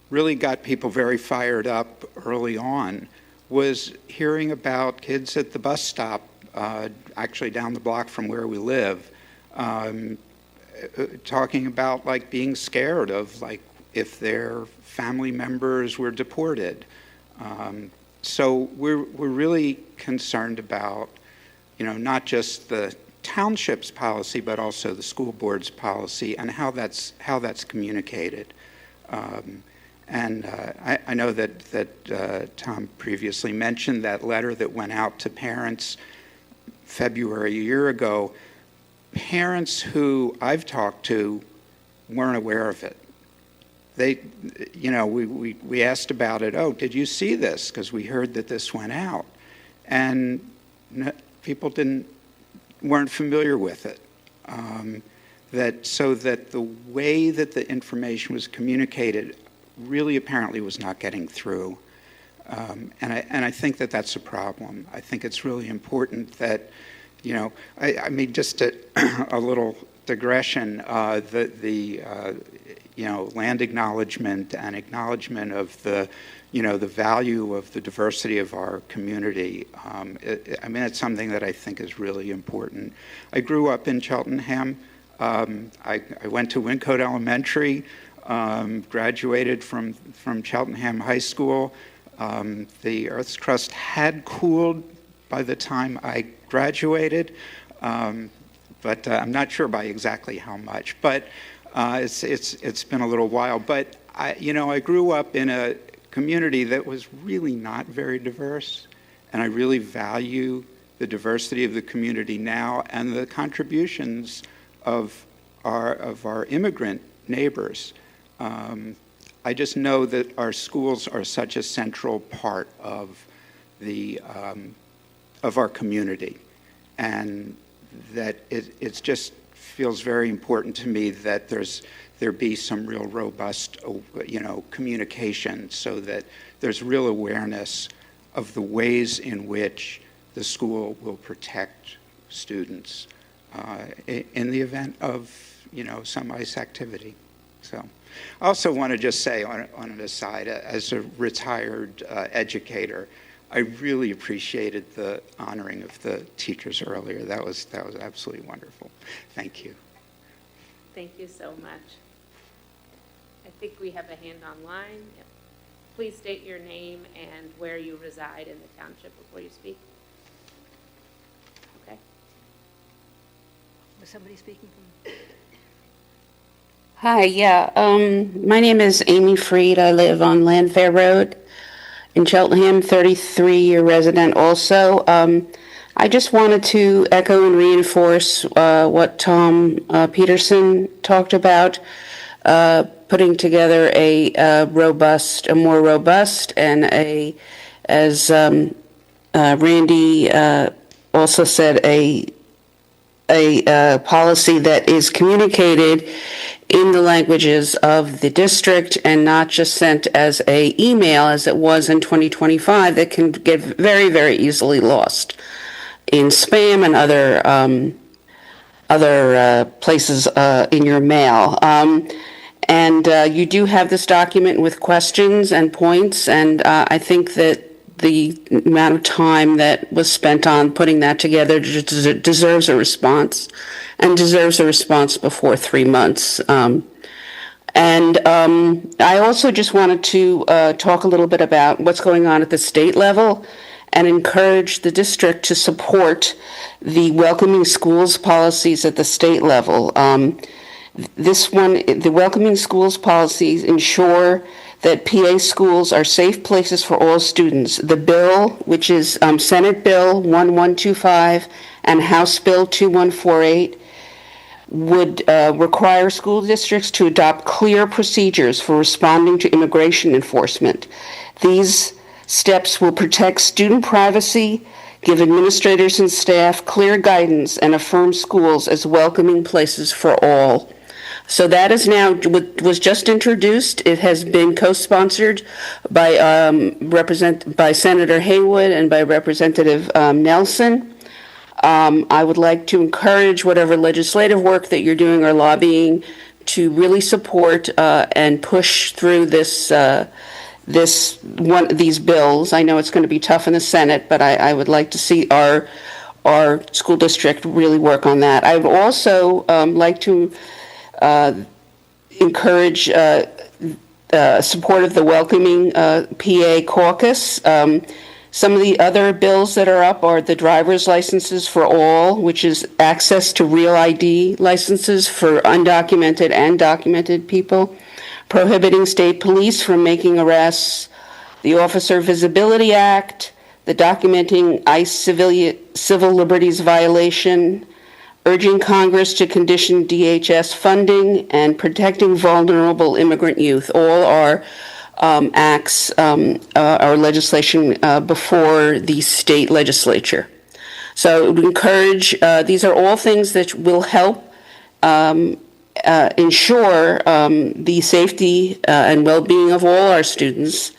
really got people very fired up early on was hearing about kids at the bus stop, actually down the block from where we live, talking about like being scared of like if their family members were deported. So we're really concerned about, not just the township's policy, but also the school board's policy and how that's communicated. And I know that Tom previously mentioned that letter that went out to parents February a year ago. Parents who I've talked to weren't aware of it. They, we asked about it. Oh, did you see this? Because we heard that this went out, and people weren't familiar with it. So that the way that the information was communicated really apparently was not getting through, and I think that that's a problem. I think it's really important that, I mean, just a little digression, land acknowledgement and acknowledgement of the value of the diversity of our community. It's something that I think is really important. I grew up in Cheltenham. I went to Wyncote Elementary, graduated from Cheltenham High School. The Earth's crust had cooled by the time I graduated, but I'm not sure by exactly how much. But it's been a little while. But I grew up in a community that was really not very diverse, and I really value the diversity of the community now and the contributions of our immigrant neighbors. I just know that our schools are such a central part of our community, and that it just feels very important to me that there be some real robust, communication, so that there's real awareness of the ways in which the school will protect students in the event of, some ICE activity. So I also want to just say on an aside, as a retired educator, I really appreciated the honoring of the teachers earlier. That was absolutely wonderful. Thank you. Thank you so much. I think we have a hand online. Yep. Please state your name and where you reside in the township before you speak. Okay. Was somebody speaking from? Hi, yeah. My name is Amy Freed. I live on Landfair Road in Cheltenham, 33-year resident also. I just wanted to echo and reinforce what Tom Peterson talked about, putting together a more robust and as Randy also said, a policy that is communicated in the languages of the district and not just sent as a email as it was in 2025 that can get very, very easily lost in spam and other places in your mail. And you do have this document with questions and points, and I think that the amount of time that was spent on putting that together deserves a response, and deserves a response before 3 months. And I also just wanted to talk a little bit about what's going on at the state level and encourage the district to support the welcoming schools policies at the state level. The welcoming schools policies ensure that PA schools are safe places for all students. The bill, which is Senate Bill 1125 and House Bill 2148, would require school districts to adopt clear procedures for responding to immigration enforcement. These steps will protect student privacy, give administrators and staff clear guidance, and affirm schools as welcoming places for all. So that is now, was just introduced. It has been co-sponsored by Senator Haywood and by Representative Nelson. I would like to encourage whatever legislative work that you're doing or lobbying to really support and push through these bills. I know it's going to be tough in the Senate, but I would like to see our school district really work on that. I would also like to encourage support of the welcoming PA caucus. Some of the other bills that are up are the driver's licenses for all, which is access to real ID licenses for undocumented and documented people, prohibiting state police from making arrests, the Officer Visibility Act, the Documenting ICE Civil Liberties Violation, urging Congress to condition DHS funding, and protecting vulnerable immigrant youth. All are acts or legislation before the state legislature. So it would encourage, these are all things that will help ensure the safety and well-being of all our students,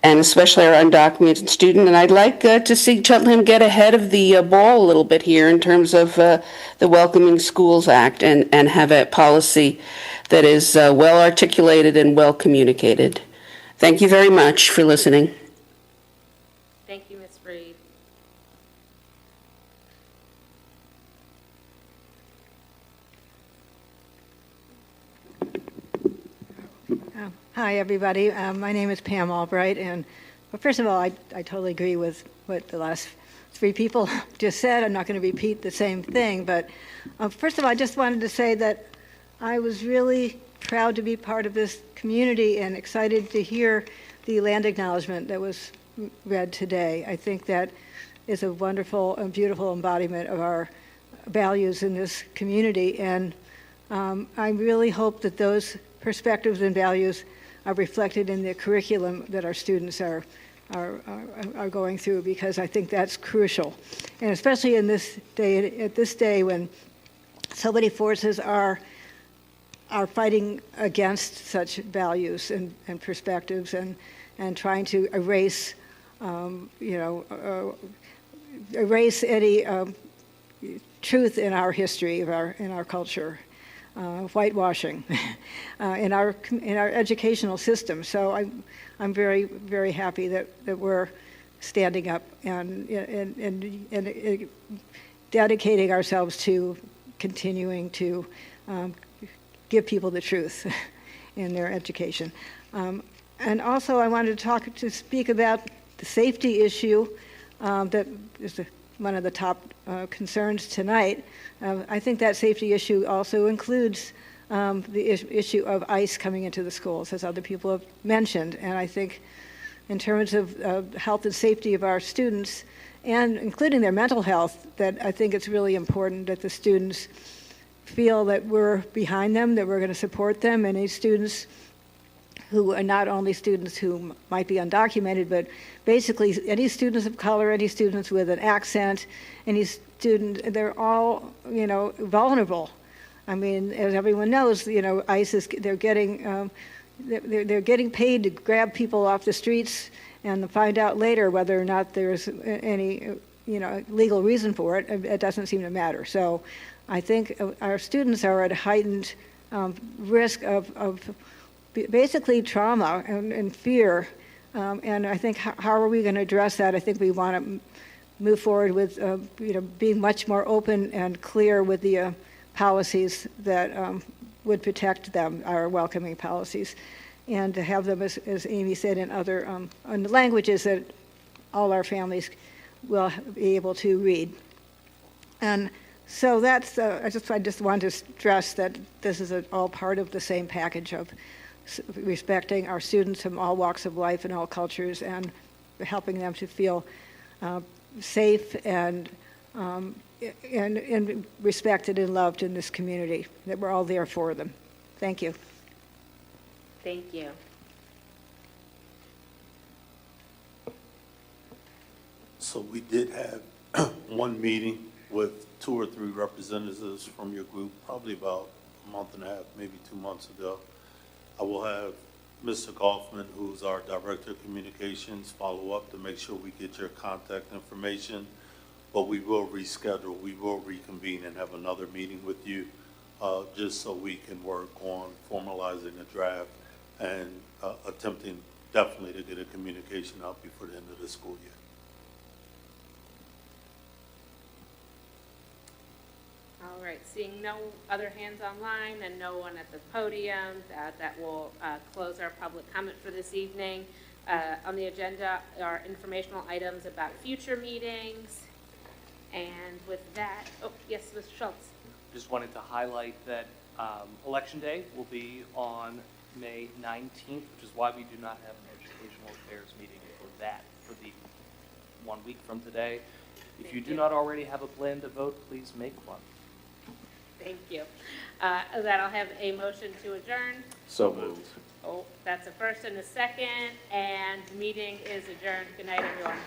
and especially our undocumented student. And I'd like to see Cheltenham get ahead of the ball a little bit here in terms of the Welcoming Schools Act and have a policy that is well articulated and well communicated. Thank you very much for listening. Thank you, Ms. Freed. Hi, everybody. My name is Pam Albright, and well, first of all, I totally agree with what the last three people just said. I'm not going to repeat the same thing, but first of all, I just wanted to say that I was really proud to be part of this community and excited to hear the land acknowledgement that was read today. I think that is a wonderful and beautiful embodiment of our values in this community, and I really hope that those perspectives and values are reflected in the curriculum that our students are going through, because I think that's crucial. And especially in this day, at this day when so many forces are fighting against such values and perspectives and trying to erase, erase any truth in our history, in our culture. Whitewashing in our educational system. So I'm very, very happy that we're standing up and dedicating ourselves to continuing to give people the truth in their education. And also, I wanted to speak about the safety issue that is one of the top concerns tonight. I think that safety issue also includes the issue of ICE coming into the schools, as other people have mentioned. And I think in terms of health and safety of our students, and including their mental health, that I think it's really important that the students feel that we're behind them, that we're going to support them, and these students who are not only students who might be undocumented, but basically any students of color, any students with an accent, any student, they're all, vulnerable. I mean, as everyone knows, ICE is, they're getting paid to grab people off the streets and to find out later whether or not there's any, legal reason for it. It doesn't seem to matter. So I think our students are at a heightened risk of basically trauma and fear. And I think how are we going to address that? I think we want to move forward with, being much more open and clear with the policies that would protect them, our welcoming policies, and to have them, as Amy said, in other in languages that all our families will be able to read. And so that's, I just want to stress that this is all part of the same package of respecting our students from all walks of life and all cultures, and helping them to feel safe and respected and loved in this community, that we're all there for them. Thank you. Thank you. So we did have one meeting with 2 or 3 representatives from your group, probably about a month and a half, maybe 2 months ago. I will have Mr. Goffman, who's our Director of Communications, follow up to make sure we get your contact information. But we will reschedule, we will reconvene and have another meeting with you, just so we can work on formalizing a draft and attempting definitely to get a communication out before the end of the school year. All right, seeing no other hands online and no one at the podium, that will close our public comment for this evening. On the agenda are informational items about future meetings. And with that, oh, yes, Mr. Schultz. Just wanted to highlight that Election Day will be on May 19th, which is why we do not have an educational affairs meeting for the 1 week from today. If you do not already have a plan to vote, please make one. Thank you. That I'll have a motion to adjourn. So moved. Oh, that's a first and a second, and meeting is adjourned. Good night, everyone.